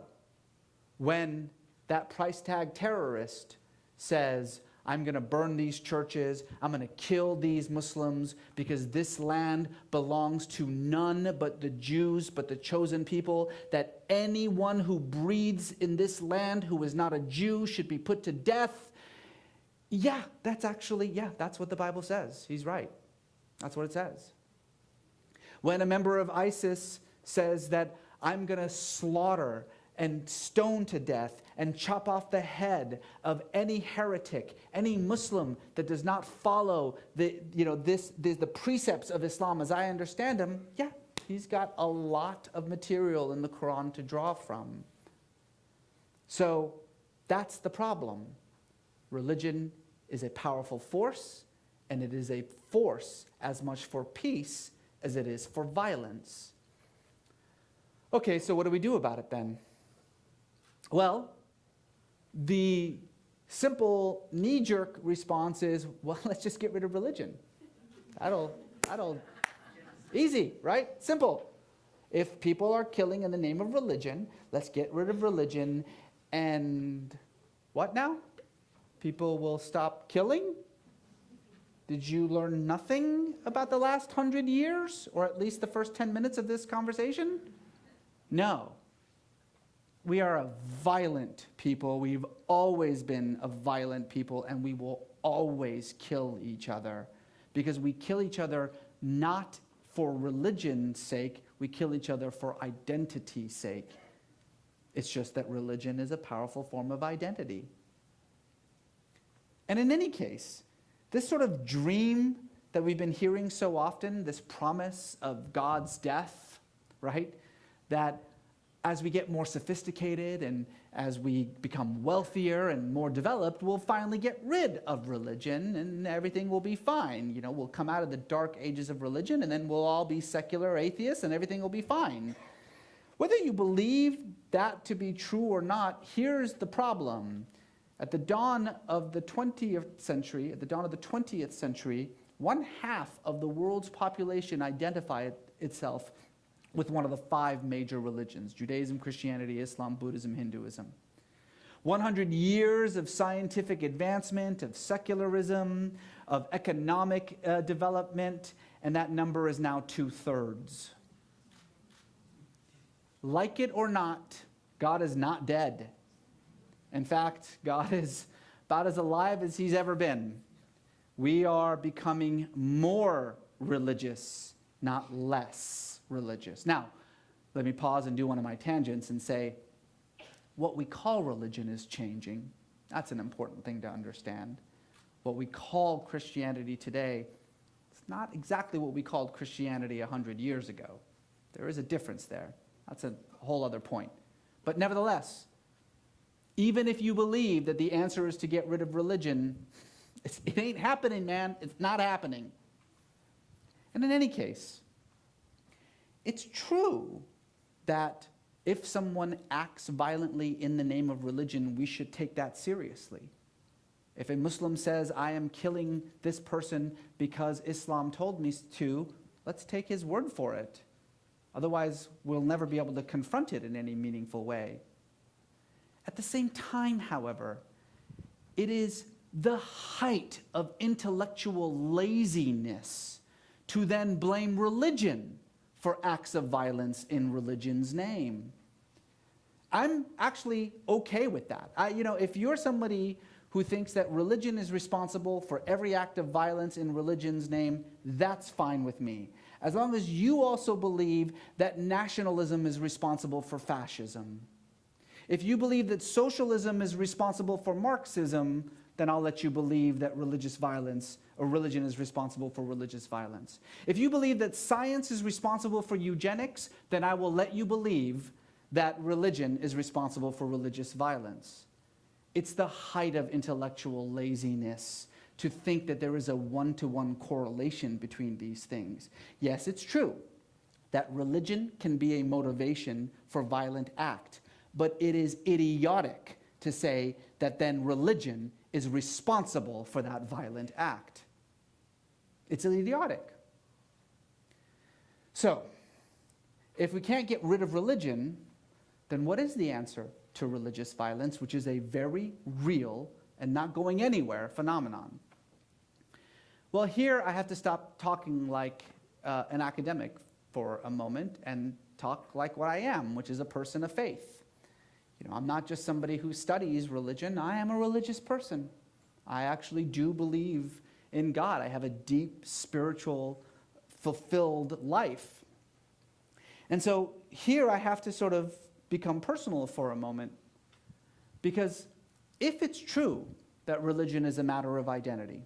when that price tag terrorist says, I'm going to burn these churches, I'm going to kill these Muslims because this land belongs to none but the Jews, but the chosen people, that anyone who breathes in this land who is not a Jew should be put to death. Yeah, that's what the Bible says. He's right. That's what it says. When a member of ISIS says that I'm going to slaughter and stone to death and chop off the head of any heretic, any Muslim that does not follow the precepts of Islam as I understand them, yeah, he's got a lot of material in the Quran to draw from. So that's the problem. Religion is a powerful force, and it is a force as much for peace as it is for violence. Okay, so what do we do about it then? Well, the simple knee-jerk response is, well, let's just get rid of religion. That'll, easy, right? Simple. If people are killing in the name of religion, let's get rid of religion, and what now? People will stop killing? Did you learn nothing about the last 100 years, or at least the first 10 minutes of this conversation? No. We are a violent people. We've always been a violent people, and we will always kill each other. Because we kill each other not for religion's sake, we kill each other for identity's sake. It's just that religion is a powerful form of identity. And in any case, this sort of dream that we've been hearing so often, this promise of God's death, right? That as we get more sophisticated and as we become wealthier and more developed, we'll finally get rid of religion and everything will be fine. You know, we'll come out of the dark ages of religion and then we'll all be secular atheists and everything will be fine. Whether you believe that to be true or not, here's the problem. At the dawn of the 20th century, 1/2 of the world's population identified itself with one of the 5 major religions: Judaism, Christianity, Islam, Buddhism, Hinduism. 100 years of scientific advancement, of secularism, of economic development, and that number is now 2/3. Like it or not, God is not dead. In fact, God is about as alive as he's ever been. We are becoming more religious, not less religious. Now, let me pause and do one of my tangents and say, what we call religion is changing. That's an important thing to understand. What we call Christianity today, it's not exactly what we called Christianity 100 years ago. There is a difference there. That's a whole other point. But nevertheless, even if you believe that the answer is to get rid of religion, it ain't happening, man. It's not happening. And in any case, it's true that if someone acts violently in the name of religion, we should take that seriously. If a Muslim says, I am killing this person because Islam told me to, let's take his word for it. Otherwise, we'll never be able to confront it in any meaningful way. At the same time, however, it is the height of intellectual laziness to then blame religion for acts of violence in religion's name. I'm actually okay with that. If you're somebody who thinks that religion is responsible for every act of violence in religion's name, that's fine with me. As long as you also believe that nationalism is responsible for fascism. If you believe that socialism is responsible for Marxism, then I'll let you believe that religious violence or religion is responsible for religious violence. If you believe that science is responsible for eugenics, then I will let you believe that religion is responsible for religious violence. It's the height of intellectual laziness to think that there is a one-to-one correlation between these things. Yes, it's true that religion can be a motivation for violent act, but it is idiotic to say that then religion is responsible for that violent act. It's idiotic. So, if we can't get rid of religion, then what is the answer to religious violence, which is a very real and not going anywhere phenomenon? Well, here I have to stop talking like an academic for a moment and talk like what I am, which is a person of faith. I'm not just somebody who studies religion. I am a religious person. I actually do believe in God. I have a deep, spiritual, fulfilled life. And so here I have to sort of become personal for a moment, because if it's true that religion is a matter of identity,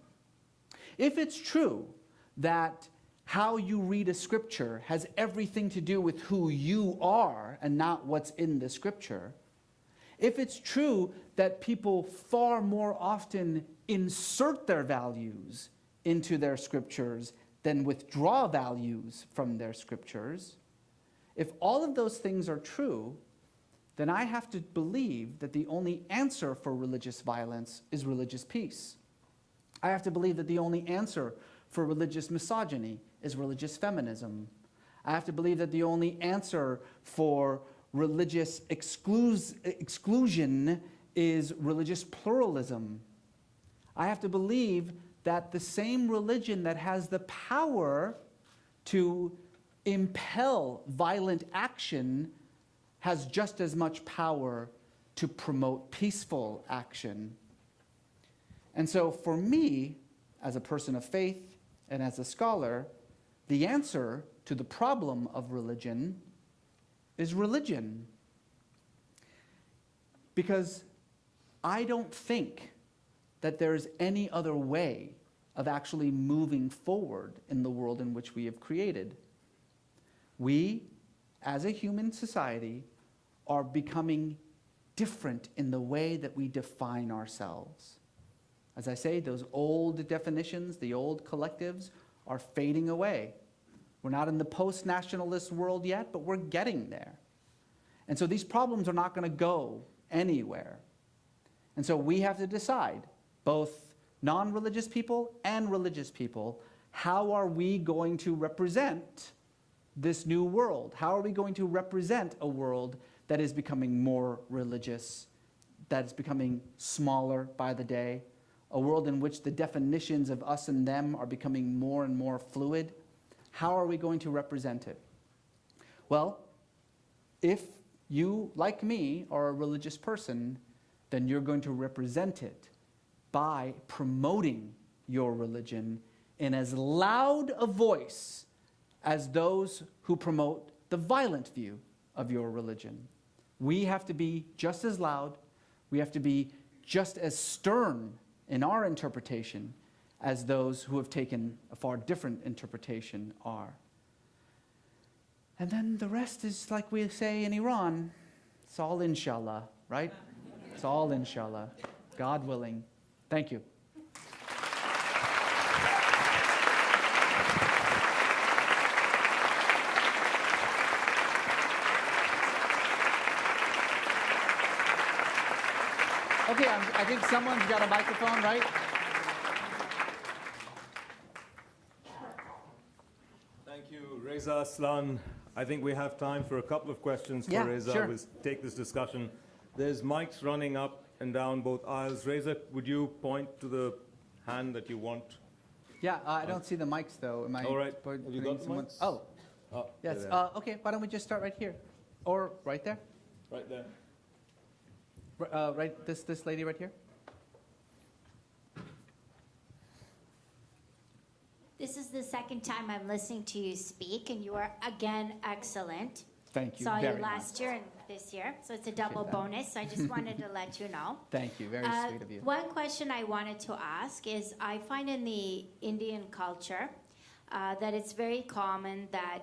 if it's true that how you read a scripture has everything to do with who you are and not what's in the scripture, if it's true that people far more often insert their values into their scriptures than withdraw values from their scriptures, if all of those things are true, then I have to believe that the only answer for religious violence is religious peace. I have to believe that the only answer for religious misogyny is religious feminism. I have to believe that the only answer for religious exclusion is religious pluralism. I have to believe that the same religion that has the power to impel violent action has just as much power to promote peaceful action. And so for me, as a person of faith and as a scholar, the answer to the problem of religion is religion. Because I don't think that there's any other way of actually moving forward in the world in which we have created. We, as a human society, are becoming different in the way that we define ourselves. As I say, those old definitions, the old collectives, are fading away. We're not in the post-nationalist world yet, but we're getting there. And so these problems are not going to go anywhere. And so we have to decide, both non-religious people and religious people, how are we going to represent this new world? How are we going to represent a world that is becoming more religious, that is becoming smaller by the day, a world in which the definitions of us and them are becoming more and more fluid? How are we going to represent it? Well, if you, like me, are a religious person, then you're going to represent it by promoting your religion in as loud a voice as those who promote the violent view of your religion. We have to be just as loud, we have to be just as stern in our interpretation as those who have taken a far different interpretation are. And then the rest is like we say in Iran, it's all inshallah, right? It's all inshallah, God willing. Thank you. Okay, I think someone's got a microphone, right? Thank you, Reza Aslan. I think we have time for a couple of questions for Yeah, Reza. sure. We'll take this discussion. There's mics running up and down both aisles. Reza, would you point to the hand that you want? Yeah, I don't see the mics though. Am I? All right. putting Have you got the someone- mics? Oh, Oh, yes. they're there. Okay, why don't we just start right here, or right there? Right there. Right, this lady right here. This is the second time I'm listening to you speak, and you are again excellent. Thank you Saw very you last much. year and this year, so it's a double that. bonus. So I just wanted to let you know. Thank you, very sweet of you. One question I wanted to ask is, I find in the Indian culture that it's very common that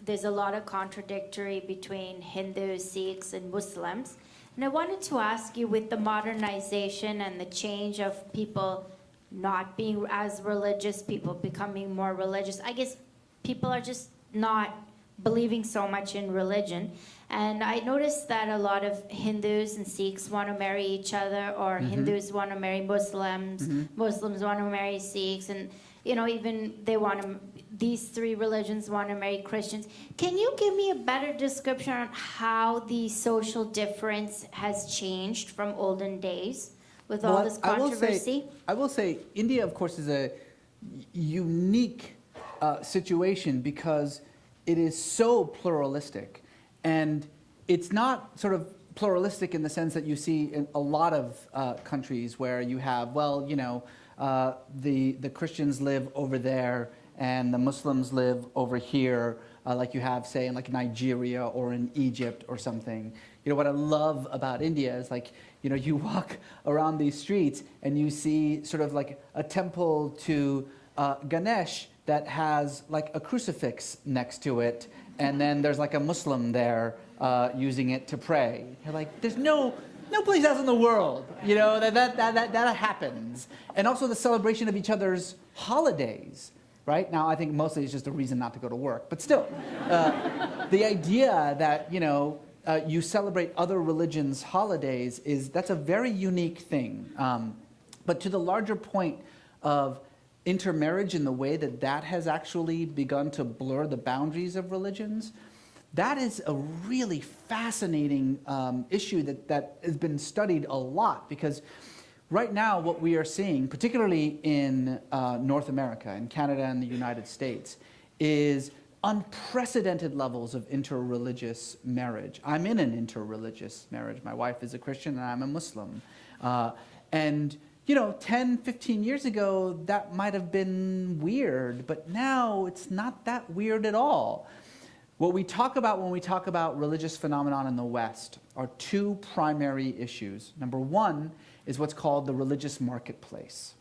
there's a lot of contradictory between Hindus, Sikhs, and Muslims. And I wanted to ask you, with the modernization and the change of people not being as religious, people becoming more religious, I guess people are just not believing so much in religion. And I noticed that a lot of Hindus and Sikhs want to marry each other, or Hindus want to marry Muslims, Muslims want to marry Sikhs, and even they want to, these three religions want to marry Christians. Can you give me a better description on how the social difference has changed from olden days with all this controversy? I will say, India, of course, is a unique situation because it is so pluralistic. And it's not sort of pluralistic in the sense that you see in a lot of countries where you have, the Christians live over there and the Muslims live over here, like you have, say, in like Nigeria or in Egypt or something. What I love about India is you walk around these streets and you see sort of like a temple to Ganesh that has like a crucifix next to it, and then there's like a Muslim there using it to pray. You're like, there's no place else in the world, that happens. And also the celebration of each other's holidays, right? Now, I think mostly it's just a reason not to go to work, but still, the idea that, you celebrate other religions' holidays that's a very unique thing. But to the larger point of intermarriage and the way that has actually begun to blur the boundaries of religions, that is a really fascinating issue that has been studied a lot, because right now what we are seeing, particularly in North America, in Canada and the United States, is unprecedented levels of interreligious marriage. I'm in an interreligious marriage. My wife is a Christian and I'm a Muslim. And 10, 15 years ago, that might have been weird, but now it's not that weird at all. What we talk about when we talk about religious phenomenon in the West are two primary issues. Number one is what's called the religious marketplace,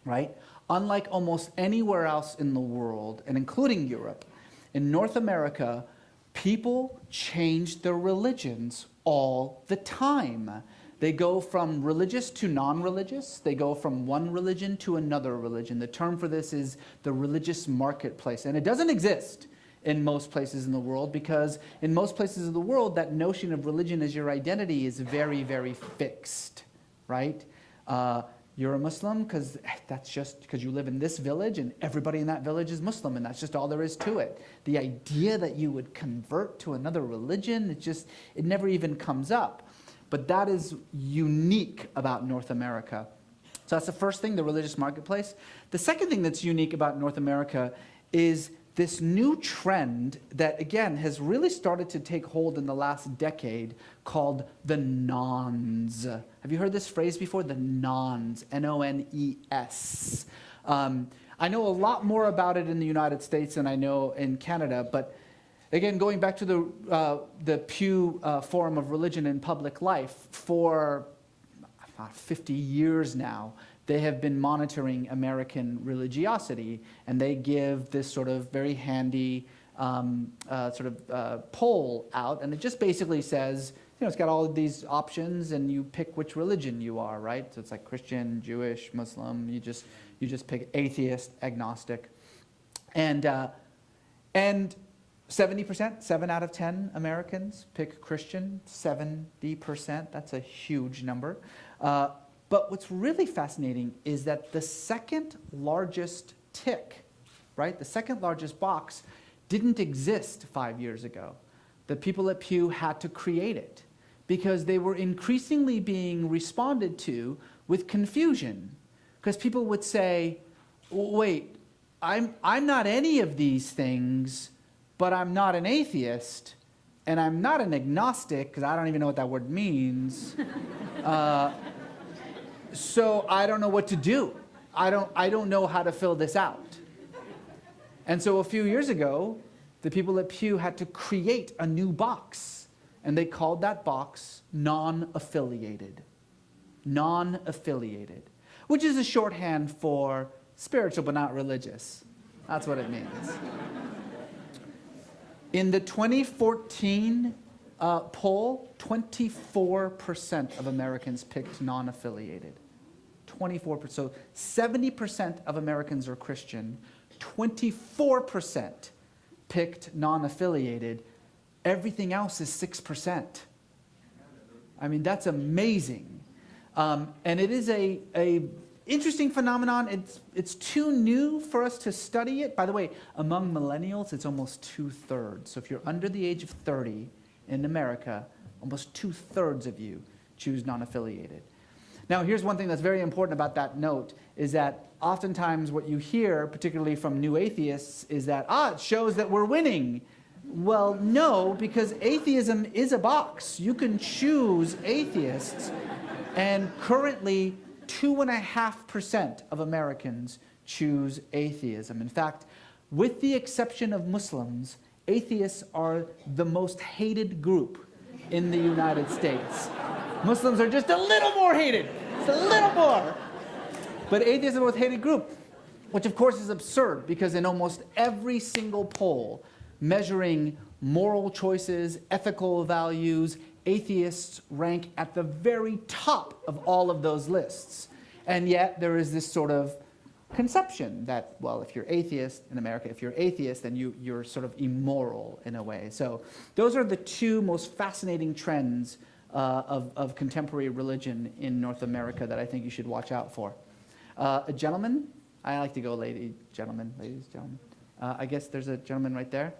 right? Unlike almost anywhere else in the world, and including Europe, in North America, people change their religions all the time. They go from religious to non-religious. They go from one religion to another religion. The term for this is the religious marketplace. And it doesn't exist in most places in the world, because in most places of the world, that notion of religion as your identity is very, very fixed, right? You're a Muslim because that's just because you live in this village and everybody in that village is Muslim, and that's just all there is to it. The idea that you would convert to another religion, it never even comes up. But that is unique about North America. So that's the first thing, the religious marketplace. The second thing that's unique about North America is this new trend that, again, has really started to take hold in the last decade called the nons. Have you heard this phrase before? The nons, N-O-N-E-S. I know a lot more about it in the United States than I know in Canada, but again, going back to the Pew Forum of Religion and Public Life, for 50 years now, they have been monitoring American religiosity, and they give this sort of very handy poll out, and it just basically says, it's got all of these options, and you pick which religion you are, right? So it's like Christian, Jewish, Muslim. You just pick atheist, agnostic, and 70%, 7 out of 10 Americans pick Christian. 70%. That's a huge number. But what's really fascinating is that the second largest tick, right, the second largest box, didn't exist 5 years ago. The people at Pew had to create it because they were increasingly being responded to with confusion. Because people would say, wait, I'm not any of these things, but I'm not an atheist, and I'm not an agnostic, because I don't even know what that word means. So I don't know what to do. I don't know how to fill this out. And so a few years ago, the people at Pew had to create a new box, and they called that box non-affiliated. Non-affiliated, which is a shorthand for spiritual but not religious. That's what it means. In the 2014 poll, 24% of Americans picked non-affiliated. 24%. So 70% of Americans are Christian. 24% picked non-affiliated. Everything else is 6%. I mean, that's amazing. And it is a interesting phenomenon. It's too new for us to study it. By the way, among millennials, it's almost 2/3. So if you're under the age of 30 in America, almost 2/3 of you choose non-affiliated. Now, here's one thing that's very important about that note, is that oftentimes what you hear, particularly from new atheists, is that, it shows that we're winning. Well, no, because atheism is a box. You can choose atheists, and currently 2.5% of Americans choose atheism. In fact, with the exception of Muslims, atheists are the most hated group in the United States. Muslims are just a little more hated, just a little more. But atheists are the most hated group, which of course is absurd, because in almost every single poll measuring moral choices, ethical values, atheists rank at the very top of all of those lists. And yet there is this sort of conception that, well, if you're atheist in America, if you're atheist, then you're sort of immoral in a way. So those are the two most fascinating trends of contemporary religion in North America that I think you should watch out for. A gentleman, I like to go ladies, gentlemen. I guess there's a gentleman right there.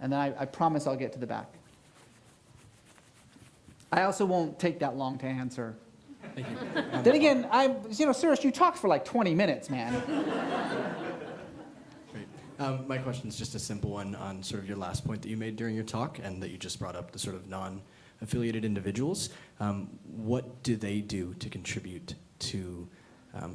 And then I promise I'll get to the back. I also won't take that long to answer. Thank you. Then again, Suresh, you talked for like 20 minutes, man. Great. My question is just a simple one on sort of your last point that you made during your talk, and that you just brought up, the sort of non-affiliated individuals. What do they do to contribute to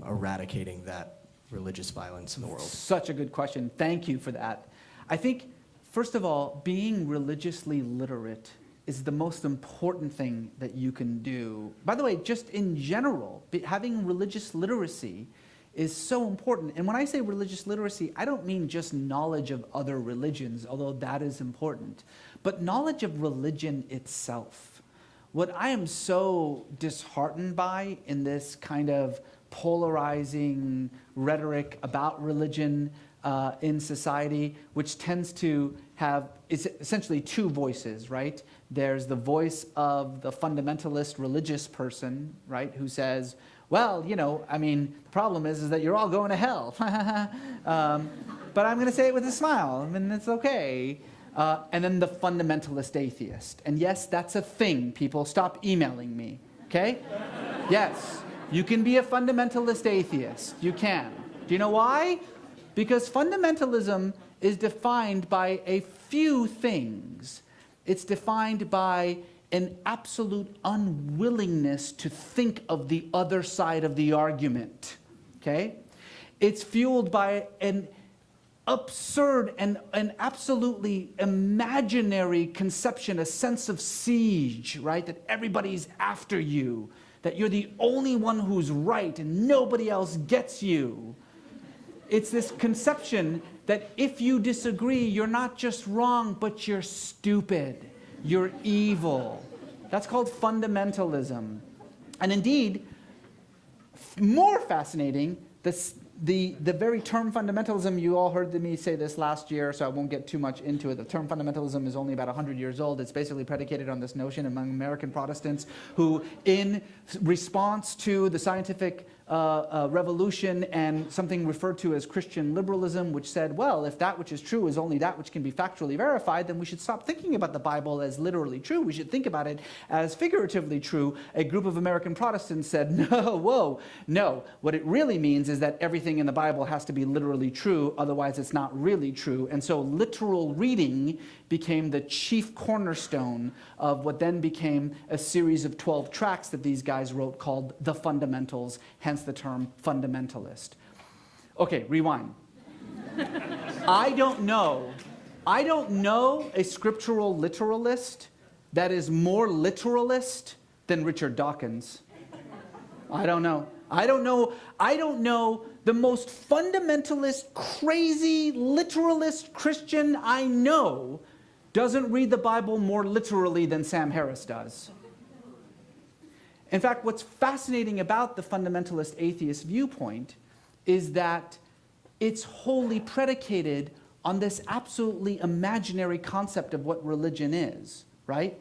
eradicating that religious violence in the world? Such a good question. Thank you for that. I think, first of all, being religiously literate is the most important thing that you can do. By the way, just in general, having religious literacy is so important. And when I say religious literacy, I don't mean just knowledge of other religions, although that is important, but knowledge of religion itself. What I am so disheartened by in this kind of polarizing rhetoric about religion, in society, which tends to have, it's essentially two voices, right? There's the voice of the fundamentalist religious person, right, who says, well, you know, I mean, the problem is that you're all going to hell. But I'm going to say it with a smile. I mean, it's okay. And then the fundamentalist atheist. And yes, that's a thing. People, stop emailing me, okay? Yes, you can be a fundamentalist atheist. You can. Do you know why? Because fundamentalism is defined by a few things. It's defined by an absolute unwillingness to think of the other side of the argument, okay? It's fueled by an absurd and an absolutely imaginary conception, a sense of siege, right? That everybody's after you, that you're the only one who's right and nobody else gets you. It's this conception that if you disagree, you're not just wrong, but you're stupid, you're evil. That's called fundamentalism. And indeed, more fascinating, the very term fundamentalism, you all heard me say this last year, so I won't get too much into it. The term fundamentalism is only about 100 years old. It's basically predicated on this notion among American Protestants who, in response to the scientific revolution and something referred to as Christian liberalism, which said, well, if that which is true is only that which can be factually verified, then we should stop thinking about the Bible as literally true. We should think about it as figuratively true. A group of American Protestants said, no, whoa, no. What it really means is that everything in the Bible has to be literally true, otherwise it's not really true. And so literal reading became the chief cornerstone of what then became a series of 12 tracts that these guys wrote called The Fundamentals, hence the term fundamentalist. Okay, rewind. I don't know a scriptural literalist that is more literalist than Richard Dawkins. I don't know the most fundamentalist, crazy, literalist Christian I know doesn't read the Bible more literally than Sam Harris does. In fact, what's fascinating about the fundamentalist atheist viewpoint is that it's wholly predicated on this absolutely imaginary concept of what religion is, right?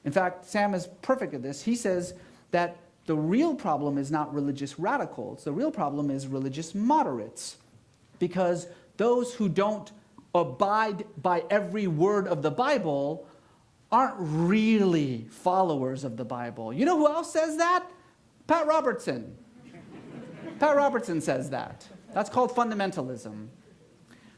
In fact, Sam is perfect at this. He says that the real problem is not religious radicals. The real problem is religious moderates. Because those who don't abide by every word of the Bible aren't really followers of the Bible. You know who else says that? Pat Robertson. Pat Robertson says that. That's called fundamentalism.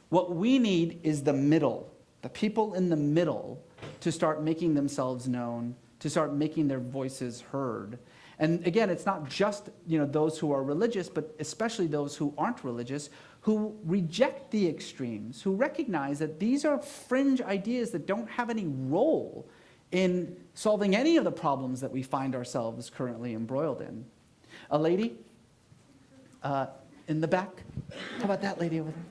What we need is the middle, the people in the middle, to start making themselves known, to start making their voices heard. And again, it's not just those who are religious, but especially those who aren't religious, who reject the extremes, who recognize that these are fringe ideas that don't have any role in solving any of the problems that we find ourselves currently embroiled in. A lady in the back. How about that lady over there?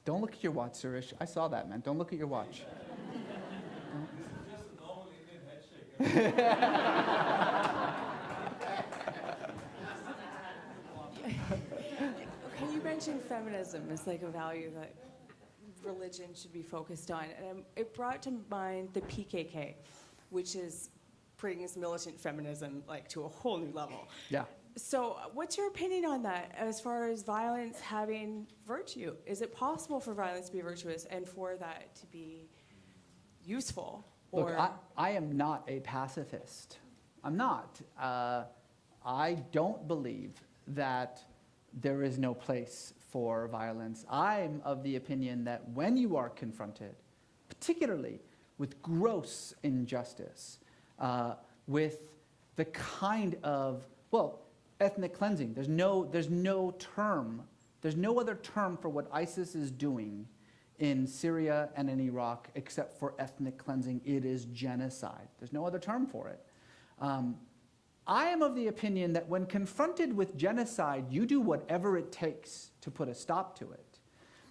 Don't look at your watch, Suresh. I saw that, man. Don't look at your watch. You mentioned feminism as like a value that religion should be focused on, and it brought to mind the PKK, which is bringing militant feminism like to a whole new level. Yeah. So what's your opinion on that as far as violence having virtue? Is it possible for violence to be virtuous and for that to be useful? Look, I am not a pacifist. I'm not. I don't believe that there is no place for violence. I'm of the opinion that when you are confronted, particularly with gross injustice, with the kind of, ethnic cleansing, there's no other term for what ISIS is doing in Syria and in Iraq except for ethnic cleansing. It is genocide. There's no other term for it. I am of the opinion that when confronted with genocide, you do whatever it takes to put a stop to it.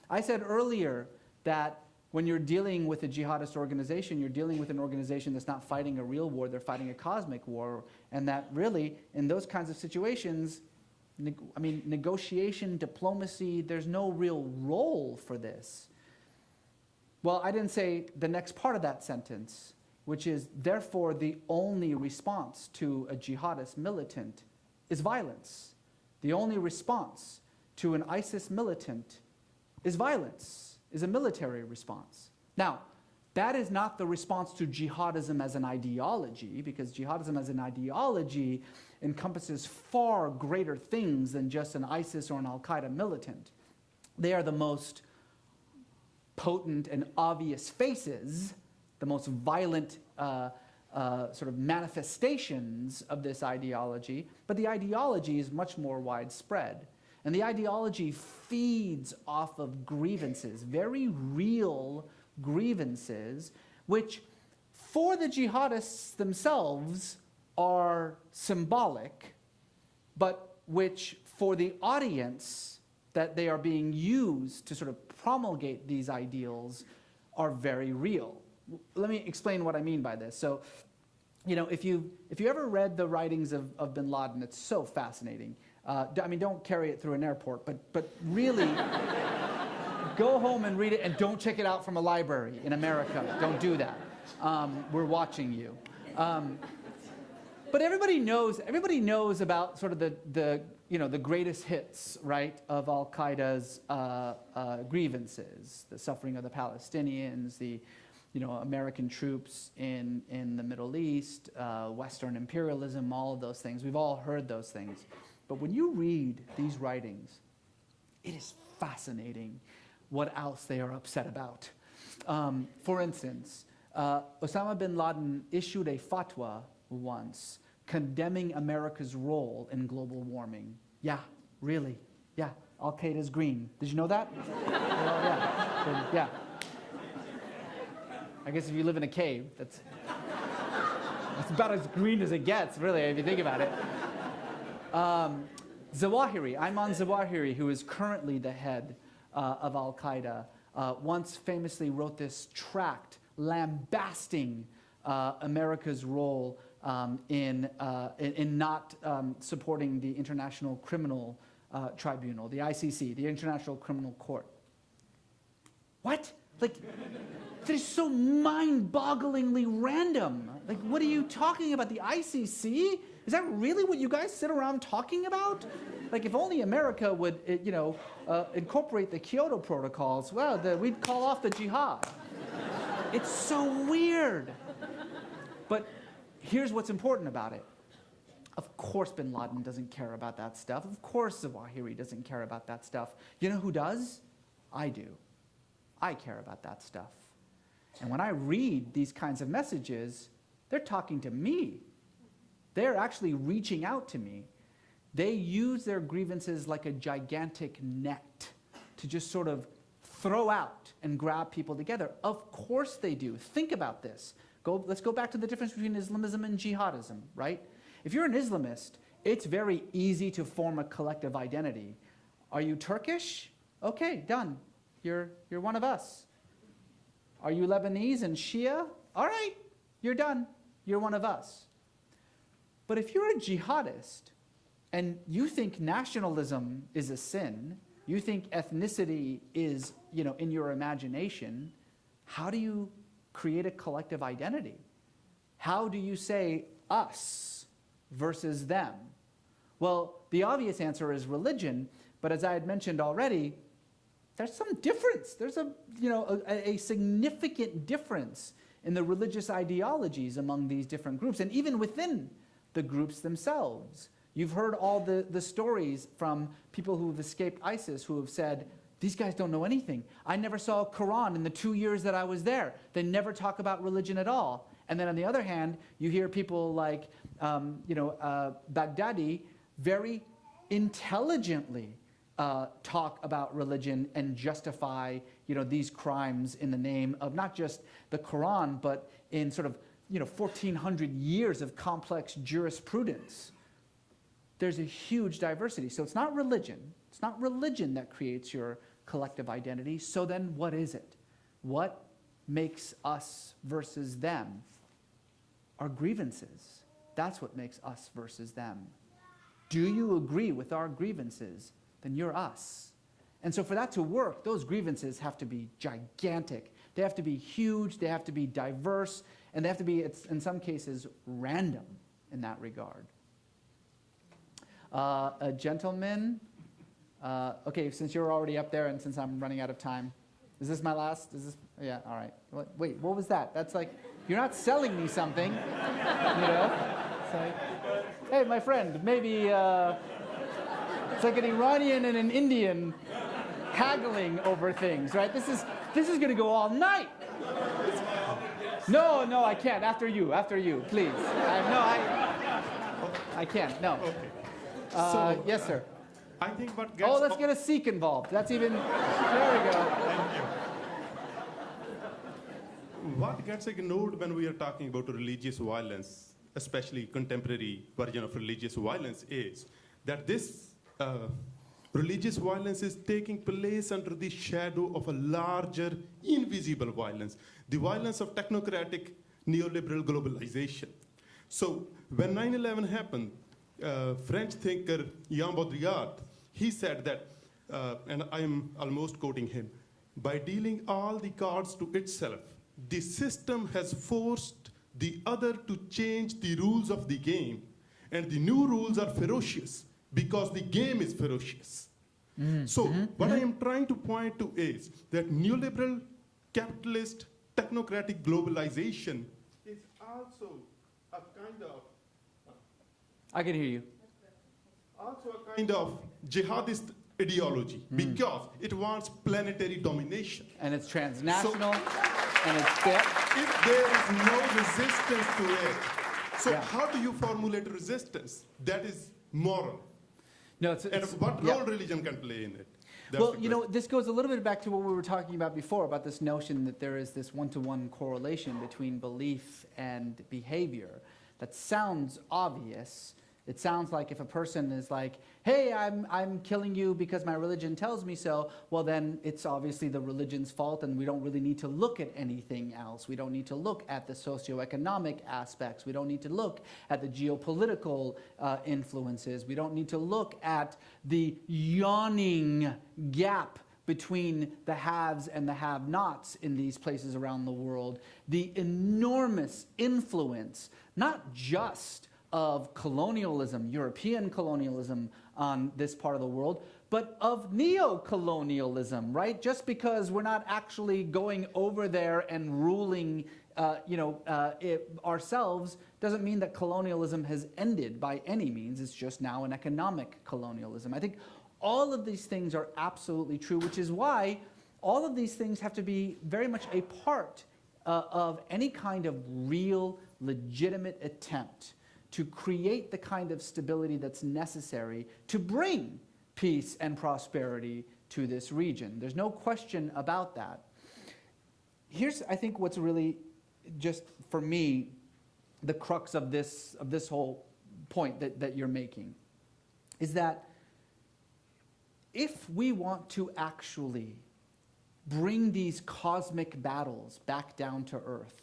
I said earlier that when you're dealing with a jihadist organization, you're dealing with an organization that's not fighting a real war, they're fighting a cosmic war, and that really, in those kinds of situations, negotiation, diplomacy, there's no real role for this. Well, I didn't say the next part of that sentence, which is, therefore, the only response to a jihadist militant is violence. The only response to an ISIS militant is violence, is a military response. Now, that is not the response to jihadism as an ideology, because jihadism as an ideology encompasses far greater things than just an ISIS or an Al-Qaeda militant. They are the most potent and obvious faces, the most violent sort of manifestations of this ideology, but the ideology is much more widespread. And the ideology feeds off of grievances, very real grievances, which for the jihadists themselves are symbolic, but which for the audience that they are being used to sort of promulgate these ideals are very real. Let me explain what I mean by this. So, if you ever read the writings of bin Laden, it's so fascinating. Don't carry it through an airport, but really go home and read it, and don't check it out from a library in America. Don't do that. We're watching you. But everybody knows about sort of the greatest hits, right, of Al-Qaeda's grievances, the suffering of the Palestinians, the American troops in the Middle East, Western imperialism, all of those things. We've all heard those things. But when you read these writings, it is fascinating what else they are upset about. For instance, Osama bin Laden issued a fatwa once condemning America's role in global warming. Yeah, really. Yeah, Al-Qaeda's green. Did you know that? Well, yeah. I guess if you live in a cave, that's about as green as it gets, really, if you think about it. Zawahiri, Ayman Zawahiri, who is currently the head of Al-Qaeda, once famously wrote this tract lambasting America's role in not supporting the International Criminal Tribunal, the ICC, the International Criminal Court. What? Like, that is so mind-bogglingly random. Like, what are you talking about? The ICC? Is that really what you guys sit around talking about? Like, if only America would, incorporate the Kyoto protocols, well, we'd call off the jihad. It's so weird. But here's what's important about it. Of course bin Laden doesn't care about that stuff. Of course Zawahiri doesn't care about that stuff. You know who does? I do. I care about that stuff. And when I read these kinds of messages, they're talking to me. They're actually reaching out to me. They use their grievances like a gigantic net to just sort of throw out and grab people together. Of course they do. Think about this. Let's go back to the difference between Islamism and jihadism, right? If you're an Islamist, it's very easy to form a collective identity. Are you Turkish? Okay, done. You're one of us. Are you Lebanese and Shia? All right, you're done. You're one of us. But if you're a jihadist and you think nationalism is a sin, you think ethnicity is, in your imagination, how do you create a collective identity? How do you say us versus them? Well, the obvious answer is religion, but as I had mentioned already, there's some difference. There's a significant difference in the religious ideologies among these different groups, and even within the groups themselves. You've heard all the stories from people who have escaped ISIS who have said, these guys don't know anything. I never saw a Quran in the 2 years that I was there. They never talk about religion at all. And then on the other hand, you hear people like Baghdadi very intelligently talk about religion and justify these crimes in the name of not just the Quran, but in sort of 1,400 years of complex jurisprudence. There's a huge diversity. So it's not religion. It's not religion that creates your collective identity. So then what is it? what makes us versus them are grievances. That's what makes us versus them. Do you agree with our grievances? Then you're us. And so for that to work, those grievances have to be gigantic. They have to be huge, they have to be diverse, and they have to be, in some cases, random in that regard. A gentleman, okay, since you're already up there and since I'm running out of time, is this my last? Is this, yeah, all right. Wait, what was that? That's like, you're not selling me something, you know? It's like, hey, my friend, maybe it's like an Iranian and an Indian haggling over things, right? This is going to go all night. No, I can't. After you, please. I can't. No. Okay. Yes, sir. I think what gets... Oh, let's get a Sikh involved. That's even. There we go. Thank you. What gets ignored when we are talking about religious violence, especially contemporary version of religious violence, is that this religious violence is taking place under the shadow of a larger, invisible violence, the violence of technocratic neoliberal globalization. So when 9/11 happened, French thinker Jean Baudrillard, he said that, and I am almost quoting him, by dealing all the cards to itself, the system has forced the other to change the rules of the game, and the new rules are ferocious because the game is ferocious. So what I am trying to point to is that neoliberal, capitalist, technocratic globalization is also a kind of I can hear you. also a kind of jihadist ideology because it wants planetary domination. And it's transnational, and it's big. If there is no resistance to it, so Yeah. how do you formulate resistance that is moral? No, And what yeah. role religion can play in it? That's Well, the you know, question. this goes a little bit back to what we were talking about before, about this notion that there is this one-to-one correlation between belief and behavior. That sounds obvious. It sounds like if a person is like, hey, I'm killing you because my religion tells me so, well then it's obviously the religion's fault and we don't really need to look at anything else. We don't need to look at the socioeconomic aspects. We don't need to look at the geopolitical influences. We don't need to look at the yawning gap between the haves and the have-nots in these places around the world. The enormous influence, not just of colonialism, European colonialism on this part of the world, but of neo-colonialism, right? Just because we're not actually going over there and ruling ourselves doesn't mean that colonialism has ended by any means. It's just now an economic colonialism. I think all of these things are absolutely true, which is why all of these things have to be very much a part of any kind of real, legitimate attempt to create the kind of stability that's necessary to bring peace and prosperity to this region. There's no question about that. Here's, I think, what's really, just for me, the crux of this whole point that you're making, is that if we want to actually bring these cosmic battles back down to earth,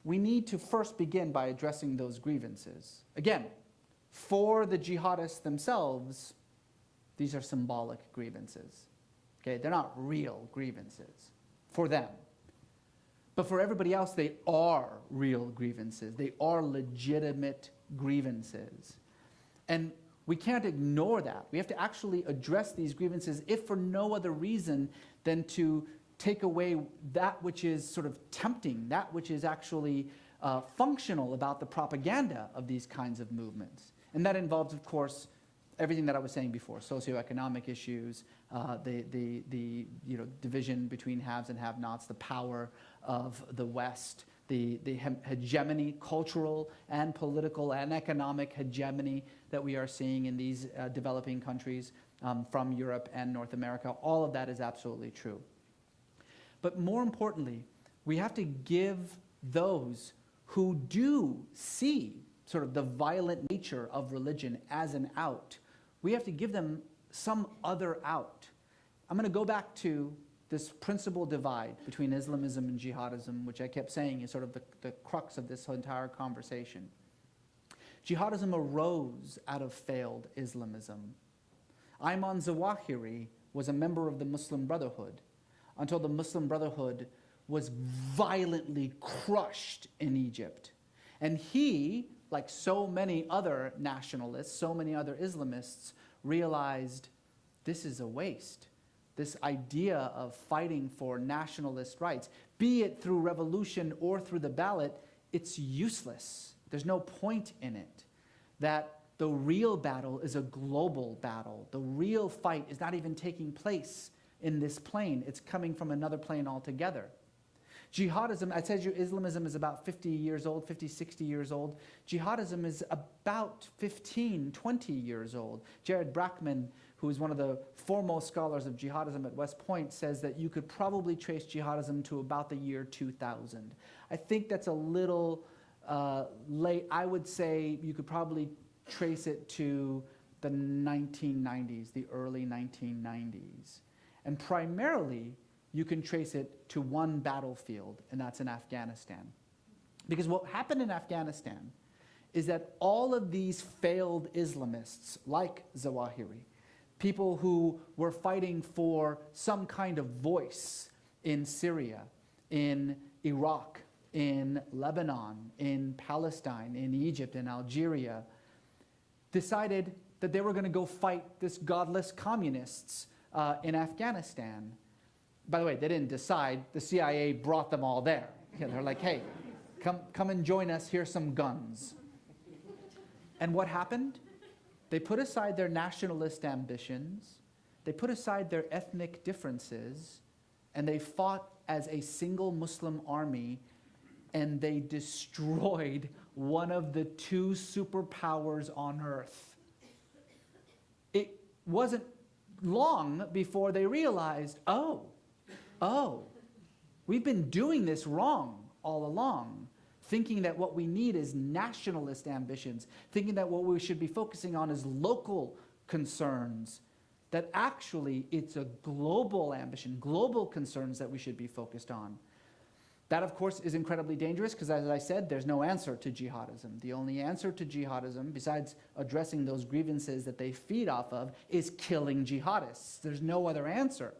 we need to first begin by addressing those grievances. Again, for the jihadists themselves, these are symbolic grievances. Okay, they're not real grievances for them. But for everybody else, they are real grievances. They are legitimate grievances. And we can't ignore that. We have to actually address these grievances, if for no other reason than to take away that which is sort of tempting, that which is actually functional about the propaganda of these kinds of movements. And that involves, of course, everything that I was saying before: socioeconomic issues, the division between haves and have-nots, the power of the West, the hegemony, cultural and political and economic hegemony that we are seeing in these developing countries from Europe and North America. All of that is absolutely true. But more importantly, we have to give those who do see sort of the violent nature of religion as an out, we have to give them some other out. I'm going to go back to this principal divide between Islamism and jihadism, which I kept saying is sort of the crux of this entire conversation. Jihadism arose out of failed Islamism. Ayman Zawahiri was a member of the Muslim Brotherhood until the Muslim Brotherhood was violently crushed in Egypt. And he, like so many other nationalists, so many other Islamists, realized this is a waste. This idea of fighting for nationalist rights, be it through revolution or through the ballot, it's useless. There's no point in it. That the real battle is a global battle. The real fight is not even taking place in this plane. It's coming from another plane altogether. Jihadism, I said Islamism is about 50 years old, 50, 60 years old. Jihadism is about 15, 20 years old. Jared Brackman, who is one of the foremost scholars of jihadism at West Point, says that you could probably trace jihadism to about the year 2000. I think that's a little late. I would say you could probably trace it to the 1990s, the early 1990s. And primarily, you can trace it to one battlefield, and that's in Afghanistan. Because what happened in Afghanistan is that all of these failed Islamists, like Zawahiri, people who were fighting for some kind of voice in Syria, in Iraq, in Lebanon, in Palestine, in Egypt, in Algeria, decided that they were going to go fight this godless communists in Afghanistan. By the way, they didn't decide. The CIA brought them all there. They're like, hey, come and join us. Here's some guns. And what happened? They put aside their nationalist ambitions. They put aside their ethnic differences. And they fought as a single Muslim army. And they destroyed one of the two superpowers on earth. It wasn't long before they realized, oh, we've been doing this wrong all along, thinking that what we need is nationalist ambitions, thinking that what we should be focusing on is local concerns, that actually it's a global ambition, global concerns that we should be focused on. That, of course, is incredibly dangerous because, as I said, there's no answer to jihadism. The only answer to jihadism, besides addressing those grievances that they feed off of, is killing jihadists. There's no other answer.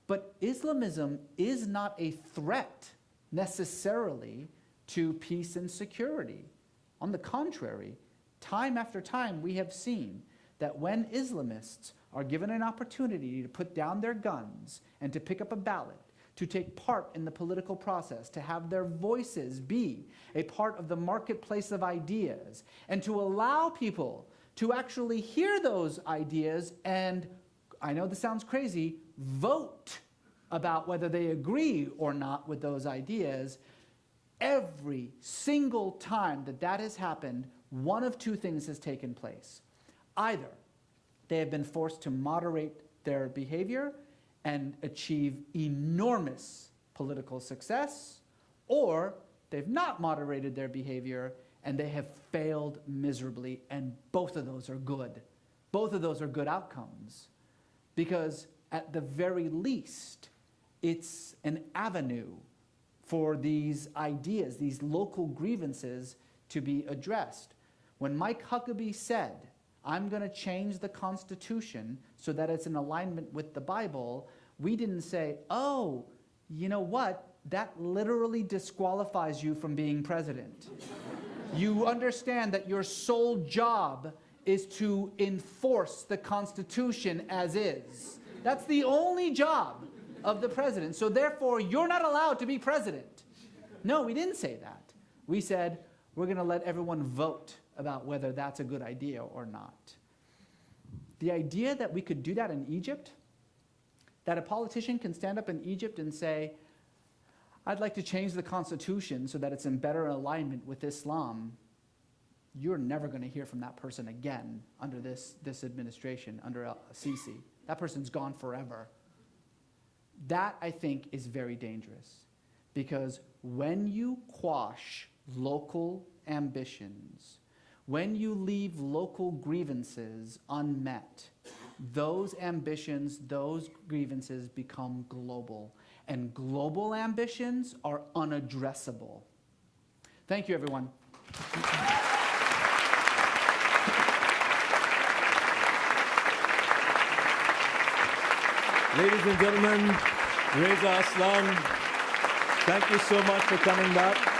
But Islamism is not a threat necessarily to peace and security. On the contrary, time after time we have seen that when Islamists are given an opportunity to put down their guns and to pick up a ballot, to take part in the political process, to have their voices be a part of the marketplace of ideas, and to allow people to actually hear those ideas and, I know this sounds crazy, vote about whether they agree or not with those ideas, every single time that that has happened, one of two things has taken place. Either they have been forced to moderate their behavior and achieve enormous political success, or they've not moderated their behavior and they have failed miserably, and both of those are good. Both of those are good outcomes, because at the very least, it's an avenue for these ideas, these local grievances to be addressed. When Mike Huckabee said, I'm going to change the Constitution so that it's in alignment with the Bible, we didn't say, oh, you know what? That literally disqualifies you from being president. You understand that your sole job is to enforce the Constitution as is. That's the only job of the president. So therefore, you're not allowed to be president. No, we didn't say that. We said, we're going to let everyone vote about whether that's a good idea or not. The idea that we could do that in Egypt, that a politician can stand up in Egypt and say, I'd like to change the Constitution so that it's in better alignment with Islam, you're never going to hear from that person again under this administration, under Sisi. That person's gone forever. That, I think, is very dangerous, because when you quash local ambitions, when you leave local grievances unmet, those ambitions, those grievances become global. And global ambitions are unaddressable. Thank you, everyone. Ladies and gentlemen, Reza Aslan, thank you so much for coming back.